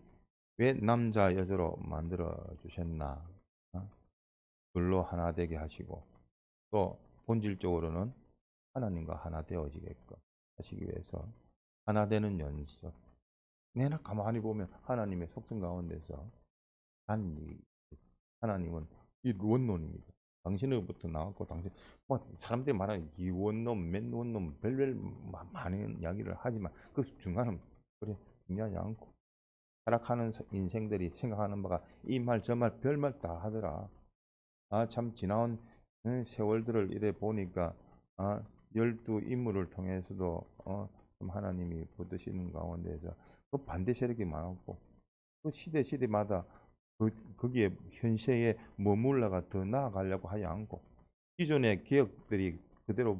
왜 남자 여자로 만들어 주셨나? 둘로 하나 되게 하시고 또 본질적으로는 하나님과 하나 되어지게끔 하시기 위해서 하나 되는 연습. 내가 가만히 보면 하나님의 속성 가운데서 하나님은 이 원론입니다. 당신으로부터 나왔고 당신 뭐 사람들이 말하는 이원론, 맨원론 별별 많은 이야기를 하지만 그 중간은 그래 중요하지 않고 타락하는 인생들이 생각하는 바가 이 말 저 말 별말 다 하더라. 참 지나온 세월들을 이래 보니까 12인물을 통해서도 좀 하나님이 붙드시는 가운데에서 그 반대 세력이 많았고 그 시대마다 거기에 현세에 머물러가 더 나아가려고 하지 않고 기존의 개혁들이 그대로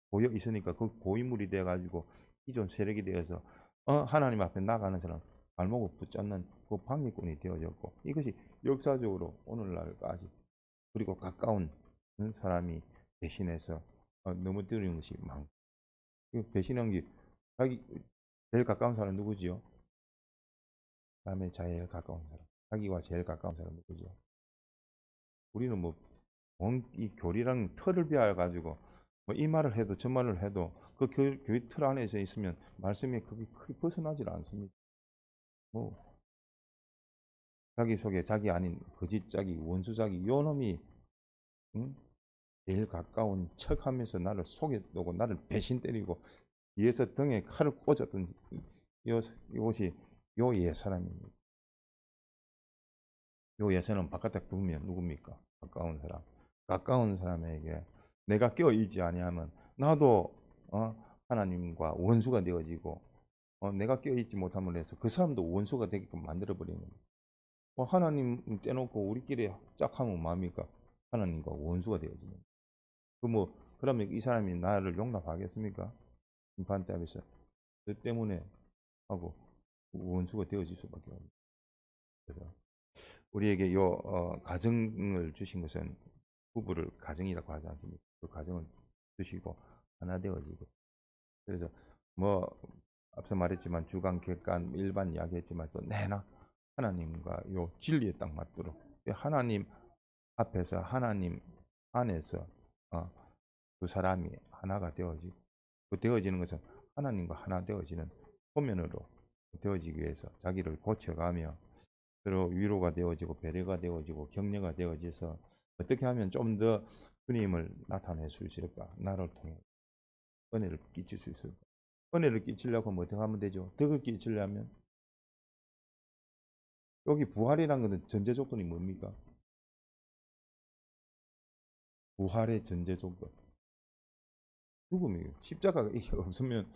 고여 있으니까 그 고인물이 되어 가지고 기존 세력이 되어서 하나님 앞에 나가는 사람 발목을 붙잡는 그 방해꾼이 되어졌고 이것이 역사적으로 오늘날까지 그리고 가까운 사람이 배신해서 넘어뜨리는 것이 많고 배신한 게 자기 제일 가까운 사람 누구지요? 다음에 제일 가까운 사람 자기와 제일 가까운 사람 누구죠? 우리는 뭐 이 교리랑 틀을 베어 가지고 뭐 이 말을 해도 저 말을 해도 그 교리 틀 안에서 있으면 말씀이 크게 벗어나질 않습니다. 뭐 자기 속에 자기 아닌 거짓자기 원수자기 요 놈이 제일 가까운 척하면서 나를 속였고 나를 배신 때리고 뒤에서 등에 칼을 꽂았던 이것이 요 옛사람입니다. 요 예사는 바깥에 두면 누굽니까? 가까운 사람. 가까운 사람에게 내가 껴있지 아니하면 나도 하나님과 원수가 되어지고 내가 껴있지 못함을 해서 그 사람도 원수가 되게끔 만들어버리는 거예요. 하나님 떼놓고 우리끼리 짝하면 뭐합니까? 하나님과 원수가 되어지는 거예요. 그러면 이 사람이 나를 용납하겠습니까? 심판 때 앞에서 그 때문에 하고 원수가 되어질 수밖에 없는 거예요. 우리에게 가정을 주신 것은 부부를 가정이라고 하지 않습니까? 그 가정을 주시고 하나 되어지고 그래서 뭐 앞서 말했지만 주간, 객관, 일반 이야기했지만 또 내나 하나님과 요 진리에 딱 맞도록 하나님 앞에서 하나님 안에서 두 사람이 하나가 되어지고 그 되어지는 것은 하나님과 하나 되어지는 표면으로 되어지기 위해서 자기를 고쳐가며 서로 위로가 되어지고 배려가 되어지고 격려가 되어져서 어떻게 하면 좀 더 주님을 나타낼 수 있을까? 나를 통해 은혜를 끼칠 수 있을까? 은혜를 끼치려고 하면 어떻게 하면 되죠? 덕을 끼치려면 여기 부활이라는 것은 전제 조건이 뭡니까? 부활의 전제 조건. 죽음이에요. 십자가가 없으면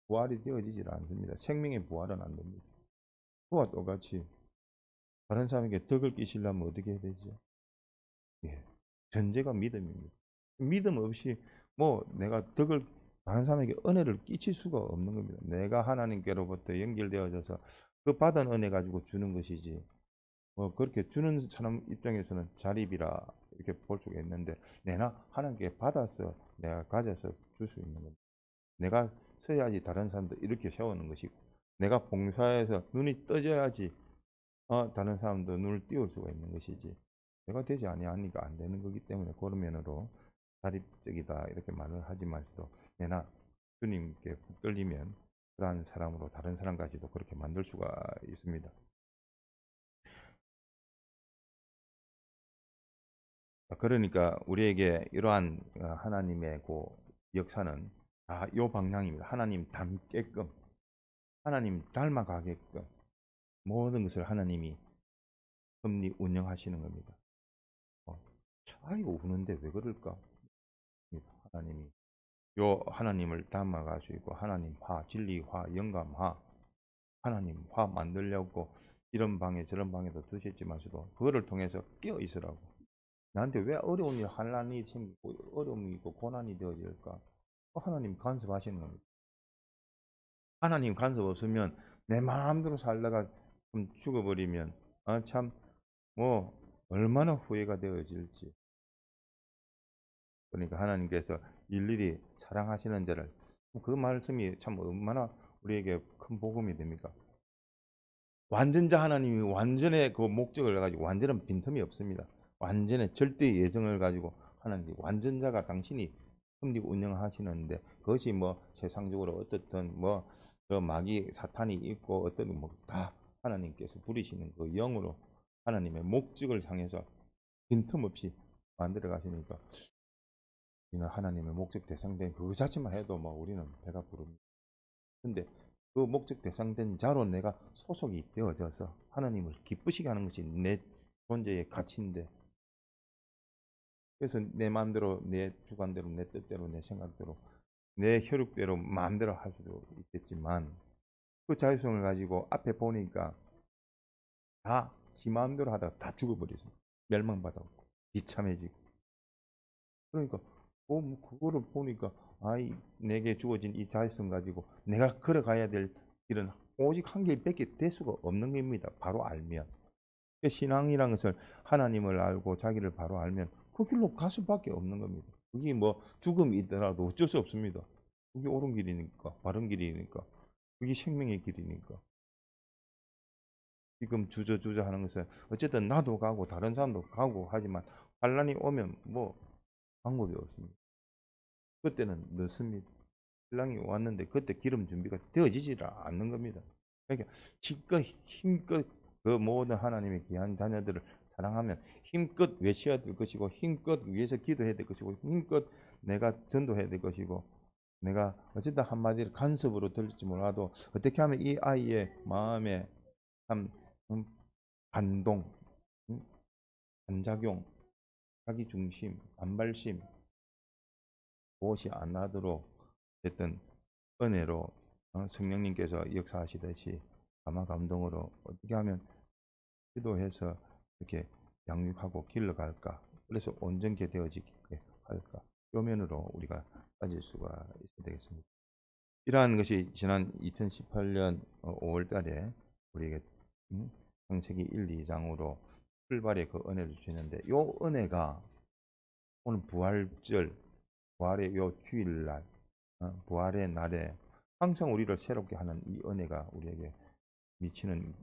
부활이 되어지질 않습니다. 생명의 부활은 안 됩니다. 그와 똑같이 다른 사람에게 덕을 끼치려면 어떻게 해야 되죠? 예. 전제가 믿음입니다. 믿음 없이 뭐 내가 덕을 다른 사람에게 은혜를 끼칠 수가 없는 겁니다. 내가 하나님께로부터 연결되어져서 그 받은 은혜 가지고 주는 것이지. 뭐 그렇게 주는 사람 입장에서는 자립이라 이렇게 볼 수가 있는데 내가 하나님께 받아서 내가 가져서 줄 수 있는 겁니다. 내가 서야지 다른 사람도 이렇게 세우는 것이고 내가 봉사해서 눈이 떠져야지 다른 사람도 눈을 띄울 수가 있는 것이지 내가 되지 아니하니까 안 되는 거기 때문에 그런 면으로 자립적이다 이렇게 말을 하지만서도 내나 주님께 붙들리면 그러한 사람으로 다른 사람까지도 그렇게 만들 수가 있습니다. 그러니까 우리에게 이러한 하나님의 그 역사는 요 방향입니다. 하나님 닮게끔 하나님 닮아가게끔 모든 것을 하나님이 섭리 운영하시는 겁니다. 아이고 우는데 왜 그럴까? 하나님이 요 하나님을 닮아가지고 하나님 화, 진리화, 영감화, 하나님 화 만들려고 이런 방에 저런 방에도 두셨지만서도 그거를 통해서 깨어 있으라고. 나한테 왜 어려운 일, 환란이 생기고 어려움이 있고 고난이 되어질까? 하나님 간섭하시는 겁니다. 하나님 간섭 없으면 내 마음대로 살다가 좀 죽어버리면 참 뭐 얼마나 후회가 되어질지. 그러니까 하나님께서 일일이 사랑하시는 자를 그 말씀이 참 얼마나 우리에게 큰 복음이 됩니까? 완전자 하나님이 완전의 그 목적을 가지고 완전한 빈틈이 없습니다. 완전의 절대 예정을 가지고 하나님 완전자가 당신이 섭리 운영하시는데 그것이 뭐 세상적으로 어떻든 뭐 그 마귀 사탄이 있고 어떤 뭐 다 하나님께서 부리시는 그 영으로 하나님의 목적을 향해서 빈틈없이 만들어 가시니까 우리는 하나님의 목적 대상된 그 자체만 해도 뭐 우리는 배가 부릅니다. 근데 그 목적 대상된 자로 내가 소속이 되어져서 하나님을 기쁘시게 하는 것이 내 존재의 가치인데 그래서 내 마음대로 내 주관대로 내 뜻대로 내 생각대로 내 혈육대로 마음대로 할 수도 있겠지만 그 자유성을 가지고 앞에 보니까 다 지 마음대로 하다가 다 죽어버렸어요. 멸망받았고 비참해지고 그러니까 뭐 그거를 보니까 내게 주어진 이 자유성 가지고 내가 걸어가야 될 길은 오직 한 길밖에 될 수가 없는 겁니다. 바로 알면 신앙이라는 것을 하나님을 알고 자기를 바로 알면 그 길로 갈 수밖에 없는 겁니다. 그게 뭐 죽음이 있더라도 어쩔 수 없습니다. 그게 옳은 길이니까 바른 길이니까 그게 생명의 길이니까 지금 주저주저 하는 것은 어쨌든 나도 가고 다른 사람도 가고 하지만 환란이 오면 뭐 방법이 없습니다. 그때는 늦습니다. 신랑이 왔는데 그때 기름 준비가 되어지질 않는 겁니다. 그러니까 지껏 힘껏 그 모든 하나님의 귀한 자녀들을 사랑하면 힘껏 외쳐야 될 것이고 힘껏 위해서 기도해야 될 것이고 힘껏 내가 전도해야 될 것이고 내가 어쨌든 한마디로 간섭으로 들릴지 몰라도 어떻게 하면 이 아이의 마음에 참 반동, 반작용, 자기중심, 반발심 무엇이 안 나도록 어쨌든 은혜로 성령님께서 역사하시듯이 아마 감동으로 어떻게 하면 기도해서 이렇게 양육하고 길러갈까 그래서 온전케 되어지게 할까 이 면으로 우리가 따질 수가 있어야 되겠습니다. 이러한 것이 지난 2018년 5월 달에 우리에게 창세기 1, 2장으로 출발의 그 은혜를 주시는데 이 은혜가 오늘 부활절 부활의 요 주일날 부활의 날에 항상 우리를 새롭게 하는 이 은혜가 우리에게 미치는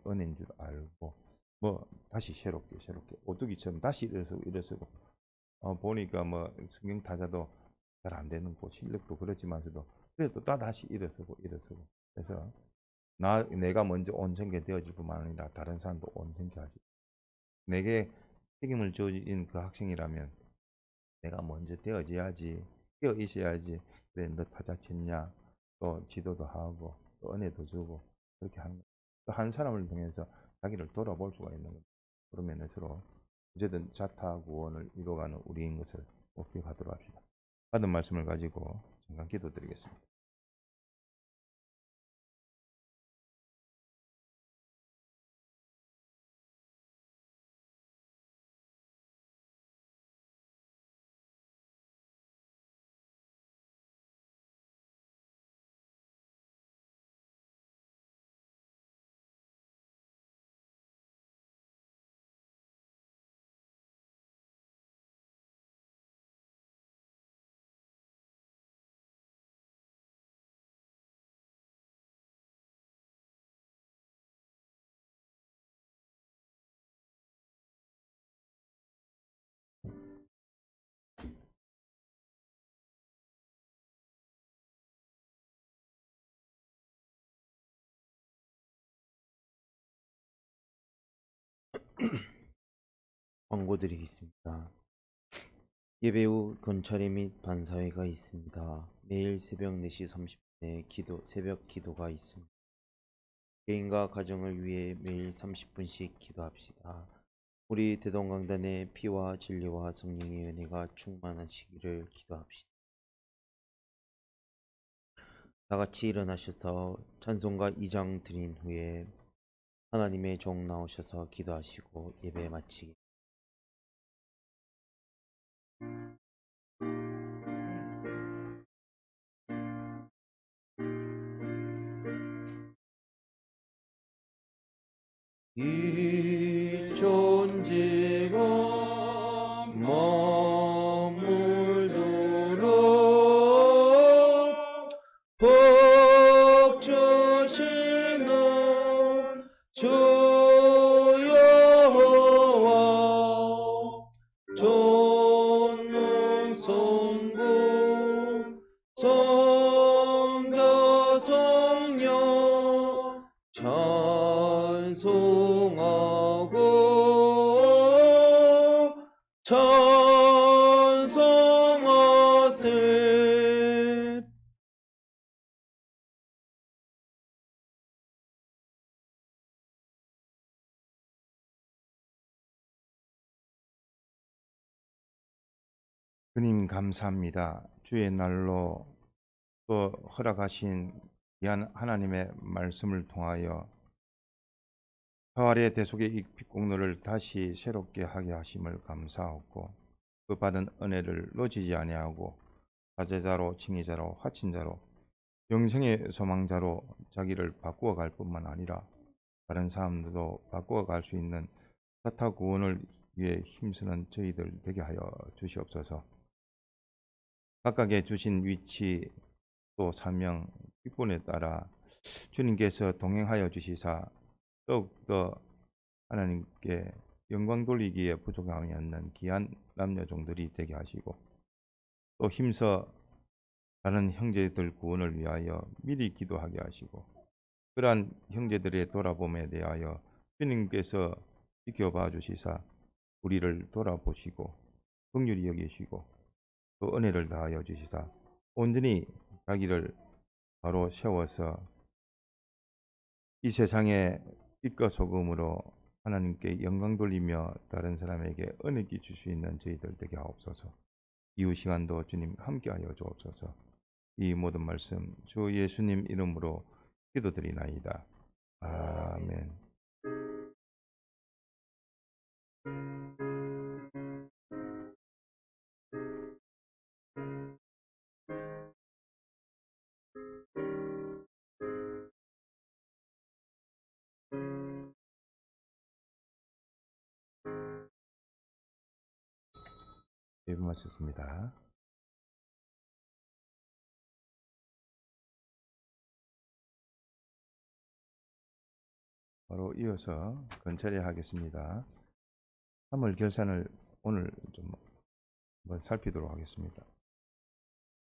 은혜인 줄 알고 뭐 다시 새롭게 오뚜기처럼 다시 일어서고 보니까 뭐 성경 타자도 잘 안 되는 거 실력도 그렇지만서도 그래도 또 다시 일어서고 그래서 내가 먼저 온전케 되어질 뿐만 아니라 다른 사람도 온전케 하시고 내게 책임을 주어진 그 학생이라면 내가 먼저 되어져야지 되어 있어야지 그래 너 타자 쳤냐 또 지도도 하고 또 은혜도 주고 그렇게 하는 거. 또 한 사람을 통해서 자기를 돌아볼 수가 있는 거죠. 그러면 서로 어쨌든 자타 구원을 이루어가는 우리인 것을 꼭 기억하도록 합시다. 받은 말씀을 가지고 잠깐 기도드리겠습니다. 광고 드리겠습니다. 예배 후 건차례 및 반사회가 있습니다. 매일 새벽 4시 30분에 새벽 기도가 있습니다. 개인과 가정을 위해 매일 30분씩 기도합시다. 우리 대동강단의 피와 진리와 성령의 은혜가 충만하시기를 기도합시다. 다 같이 일어나셔서 찬송가 2장 드린 후에 하나님의 종 나오셔서 기도하시고 예배 마치기. 이 존재가 머물도록 복 주시는 주 여호와 전능 성부 성자 성령 찬송하세. 주님 감사합니다. 주의 날로 또 허락하신 귀한 하나님의 말씀을 통하여 부활의 대속의 이 빛공로를 다시 새롭게 하게 하심을 감사하고 그 받은 은혜를 놓치지 아니하고 사제자로 칭의자로 화친자로 영생의 소망자로 자기를 바꾸어 갈 뿐만 아니라 다른 사람들도 바꾸어 갈 수 있는 사타 구원을 위해 힘쓰는 저희들 되게 하여 주시옵소서. 각각의 주신 위치 또 사명 직분에 따라 주님께서 동행하여 주시사 더욱더 하나님께 영광 돌리기에 부족함이 없는 귀한 남녀 종들이 되게 하시고 또 힘써 다른 형제들 구원을 위하여 미리 기도하게 하시고 그러한 형제들의 돌아봄에 대하여 주님께서 지켜봐 주시사 우리를 돌아보시고 긍휼히 여기시고 또 은혜를 다하여 주시사 온전히 자기를 바로 세워서 이 세상에 빛과 소금으로 하나님께 영광 돌리며 다른 사람에게 은혜 끼칠 수 있는 저희들 되게 하옵소서. 이후 시간도 주님 함께하여 주옵소서. 이 모든 말씀 주 예수님 이름으로 기도드리나이다. 아멘. 예배 마쳤습니다. 바로 이어서 건찰해 하겠습니다. 3월 결산을 오늘 좀 한번 살피도록 하겠습니다.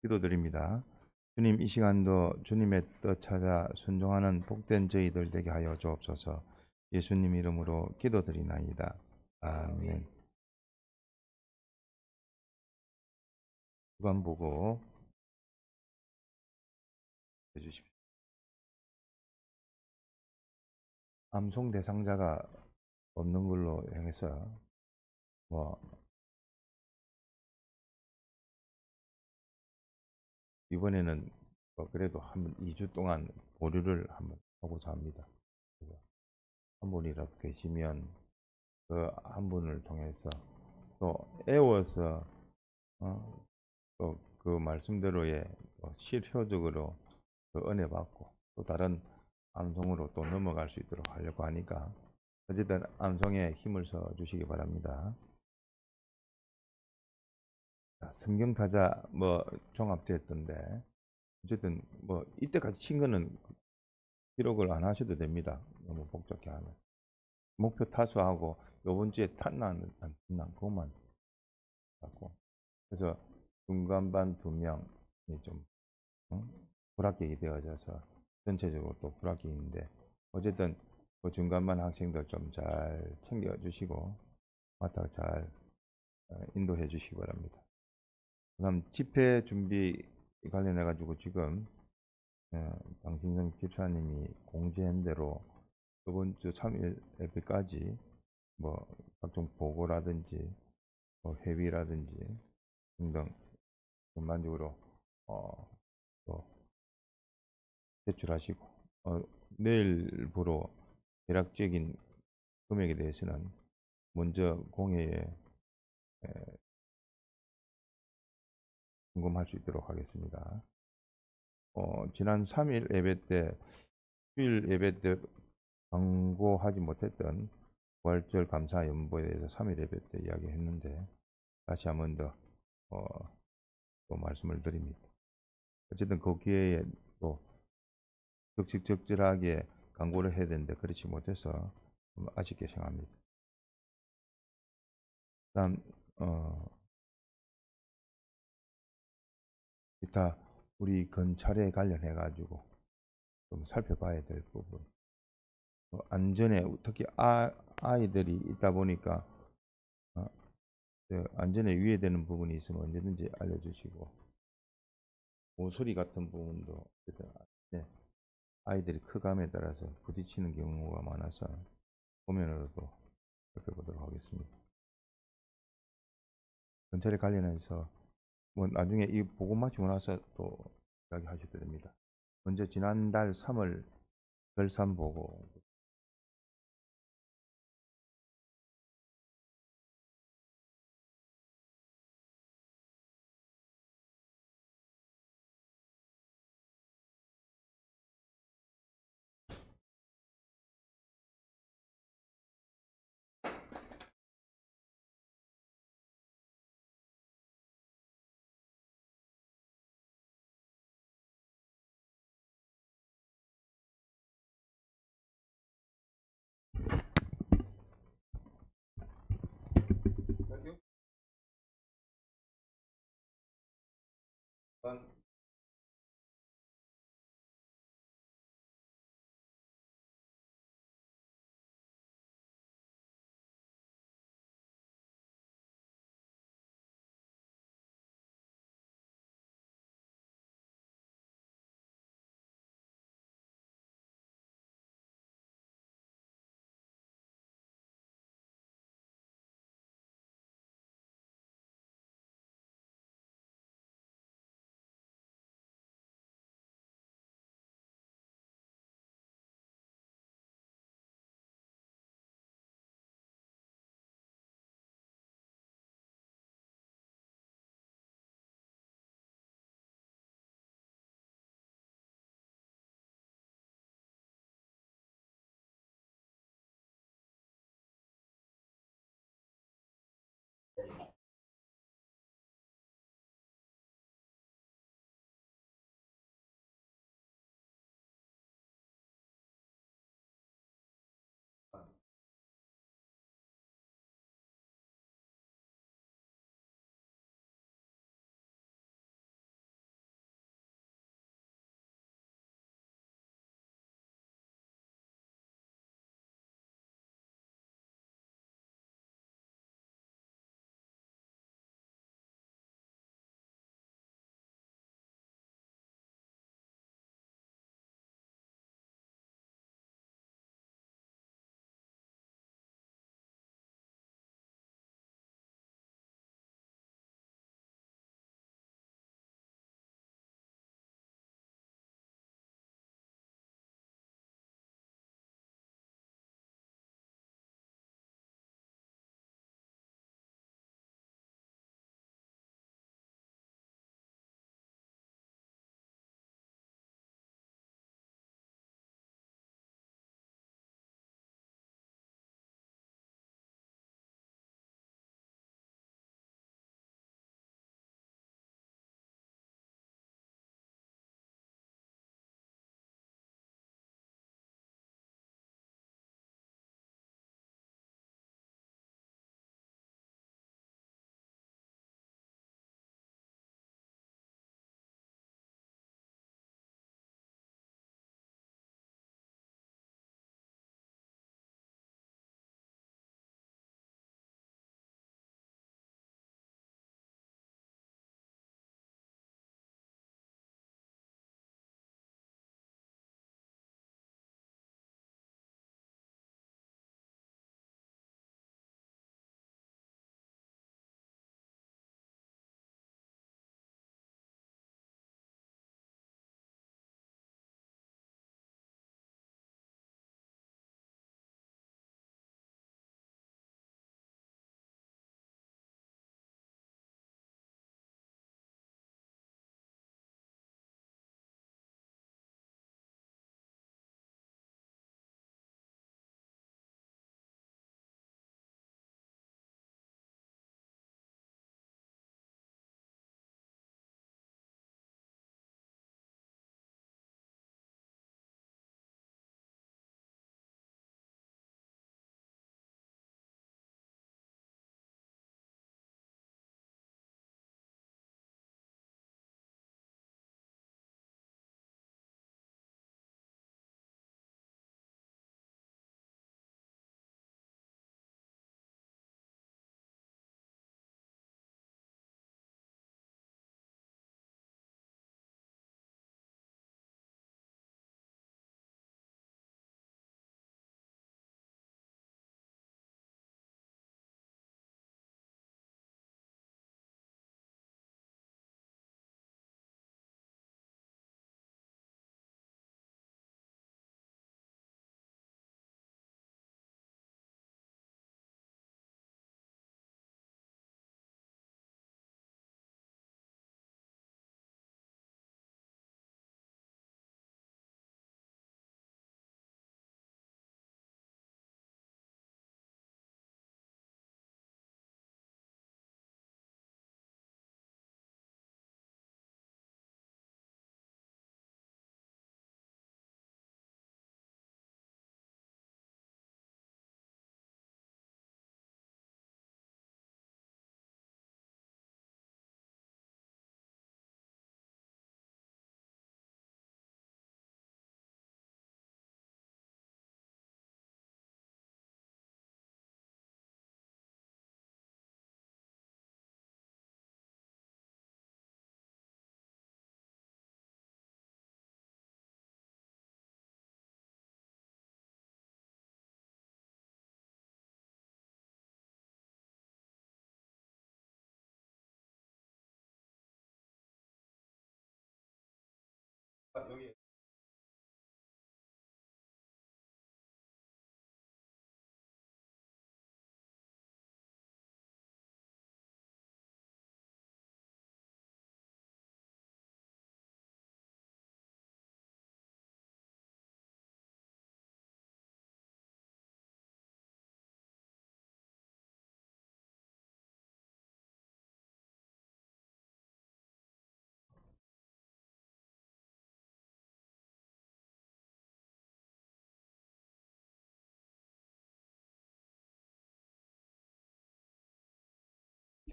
기도드립니다. 주님, 이 시간도 주님의 뜻 찾아 순종하는 복된 저희들 되게 하여 주옵소서. 예수님 이름으로 기도드리나이다. 아멘. 주간 보고 해주십시오. 암송 대상자가 없는 걸로 해서 뭐 이번에는 그래도 한 2주 동안 보류를 한번 하고자 합니다. 한 분이라도 계시면 그 한 분을 통해서 또 애워서 또 그 말씀대로의 실효적으로 그 은혜 받고 또 다른 암송으로 또 넘어갈 수 있도록 하려고 하니까 어쨌든 암송에 힘을 써 주시기 바랍니다. 성경 타자 뭐 종합됐던데 어쨌든 뭐 이때까지 친 거는 기록을 안 하셔도 됩니다. 너무 복잡해 하면 목표 타수하고 요번 주에 탔나 안 탔나 그것만 갖고 그래서 중간반 2명이 좀 불합격이 되어져서 전체적으로 또 불합격인데 어쨌든 그 중간반 학생들 좀 잘 챙겨주시고 맡아 잘 인도해 주시기 바랍니다. 그다음 집회 준비 관련해 가지고 지금 강신성 집사님이 공지한 대로 이번 주 3일 예배까지 뭐 각종 보고라든지 뭐 회의라든지 등등 전반적으로 또 제출하시고 내일부로 대략적인 금액에 대해서는 먼저 공회에 점검할 수 있도록 하겠습니다. 지난 3일 예배 때 주일 예배 때 광고하지 못했던 부활절 감사 연보에 대해서 3일 예배 때 이야기했는데 다시 한번 더 또 말씀을 드립니다. 어쨌든 그 기회에 또 적절하게 광고를 해야 되는데 그렇지 못해서 아쉽게 생각합니다. 다음 기타 우리 건찰에 관련해 가지고 좀 살펴봐야 될 부분 안전에 특히 아이들이 있다 보니까 안전에 위해되는 부분이 있으면 언제든지 알려주시고 모서리 같은 부분도 아이들이 크감에 따라서 부딪히는 경우가 많아서 화면으로도 살펴보도록 하겠습니다. 건설에 관련해서 뭐 나중에 이 보고 마치고 나서 또 이야기하셔도 됩니다. 먼저 지난달 3월 결산 보고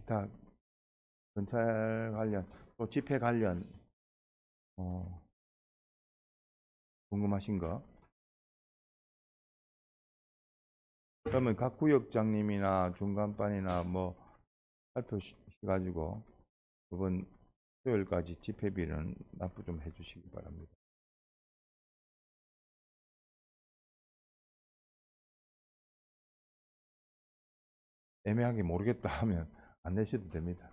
기타 검찰 관련 또 집회 관련 궁금하신 거? 그러면 각 구역장님이나 중간반이나 뭐 살펴가지고 이번 토요일까지 집회비는 납부 좀 해주시기 바랍니다. 애매하게 모르겠다 하면 안 내셔도 됩니다.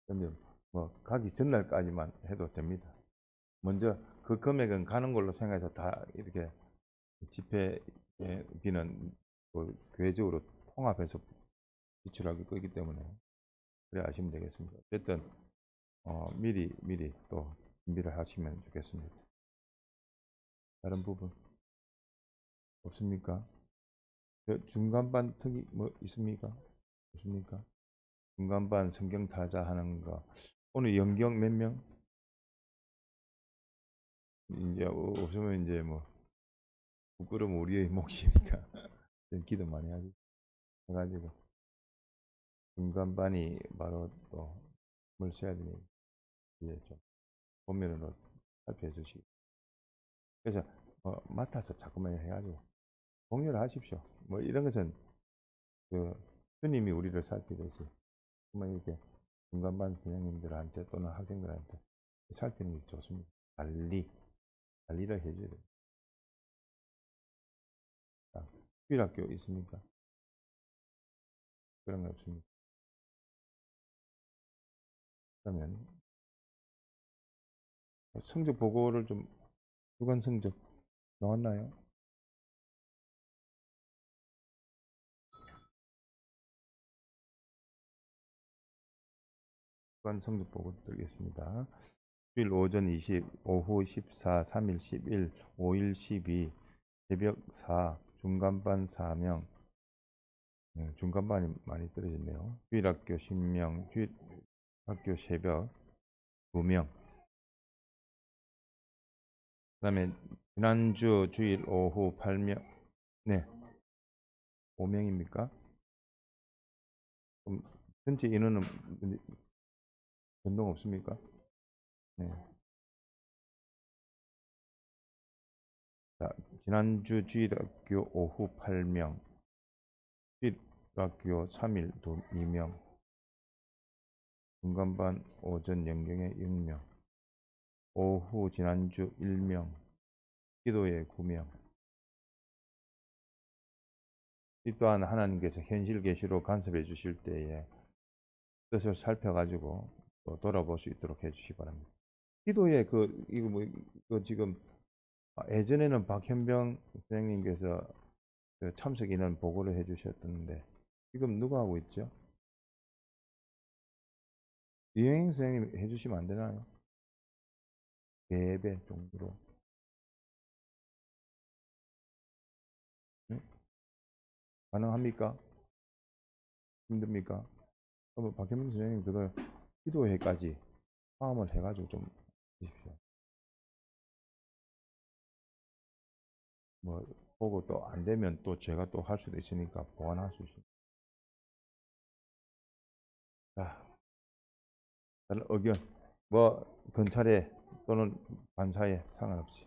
근데 뭐 가기 전날까지만 해도 됩니다. 먼저 그 금액은 가는 걸로 생각해서 다 이렇게 집회비는 그 교회적으로 통합해서 지출하기 거기 때문에 그래 아시면 되겠습니다. 어쨌든 미리 또 준비를 하시면 좋겠습니다. 다른 부분 없습니까? 중간반 특이 뭐 있습니까? 없습니까? 중간반 성경 타자 하는 거 오늘 연경 몇 명? 이제 없으면 이제 뭐 부끄러우면 우리의 몫이니까 기도 많이 하지 해가지고 중간반이 바로 또 뭘 써야 되니 이제 좀 본면으로 살펴 주시고 그래서 맡아서 자꾸만 해가지고 공유를 하십시오. 뭐 이런 것은 그 주님이 우리를 살피듯이 정말 이렇게 중간반 선생님들한테 또는 학생들한테 살피는 게 좋습니다. 관리를 해줘야 돼요. 휴일학교 있습니까? 그런 거 없습니까? 그러면 성적 보고를 좀 주간 성적 나왔나요? 주간 성적 보고 드리겠습니다. 주일 오전 20, 오후 14, 3일 11, 5일 12, 새벽 4, 중간반 4명. 네, 중간반이 많이 떨어졌네요. 주일학교 10명, 주일학교 새벽 2명. 그 다음에 지난주 주일 오후 8명. 네, 5명입니까? 그럼 전체 인원은 변동 없습니까? 네. 자, 지난주 주일학교 오후 8명, 주일학교 3일 2명, 중간반 오전 연경에 6명, 오후 지난주 1명, 기도에 9명. 이 또한 하나님께서 현실 계시로 간섭해 주실 때에 뜻을 살펴가지고 또 돌아볼 수 있도록 해주시기 바랍니다. 기도에 이거 뭐 지금 예전에는 박현병 선생님께서 그 참석 인원 보고를 해주셨던데 지금 누가 하고 있죠? 이행인 선생님 해주시면 안 되나요? 예배 정도로. 응? 가능합니까? 힘듭니까? 그럼 박현민 선생님 그거 기도회까지 포함을 해가지고 좀 해주십시오. 뭐 보고 또 안 되면 또 제가 또 할 수도 있으니까 보완할 수 있습니다. 자, 다른 의견 뭐 검찰에 또는 반사에 상관없이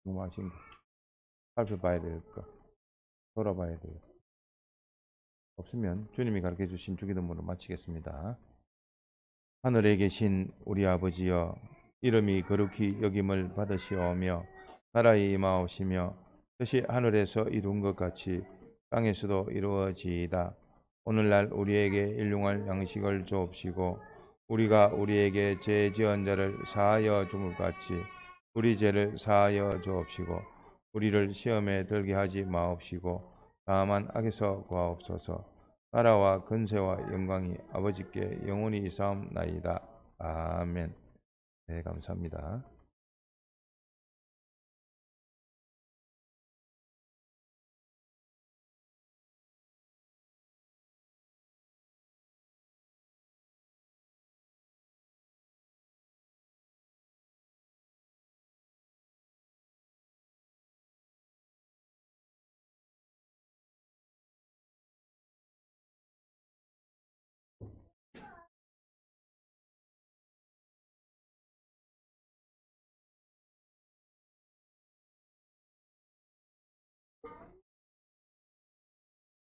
궁금하신 거 살펴봐야 될 거 돌아봐야 될 거 없으면 주님이 가르쳐 주신 주기도문으로 마치겠습니다. 하늘에 계신 우리 아버지여 이름이 거룩히 여김을 받으시오며 나라의 임하오시며 뜻이 하늘에서 이룬 것 같이 땅에서도 이루어지이다. 오늘날 우리에게 일용할 양식을 주옵시고 우리가 우리에게 죄 지은 자를 사하여 준 것 같이 우리 죄를 사하여 주옵시고 우리를 시험에 들게 하지 마옵시고 다만 악에서 구하옵소서. 나라와 근세와 영광이 아버지께 영원히 있사옵나이다. 아멘. 네, 감사합니다.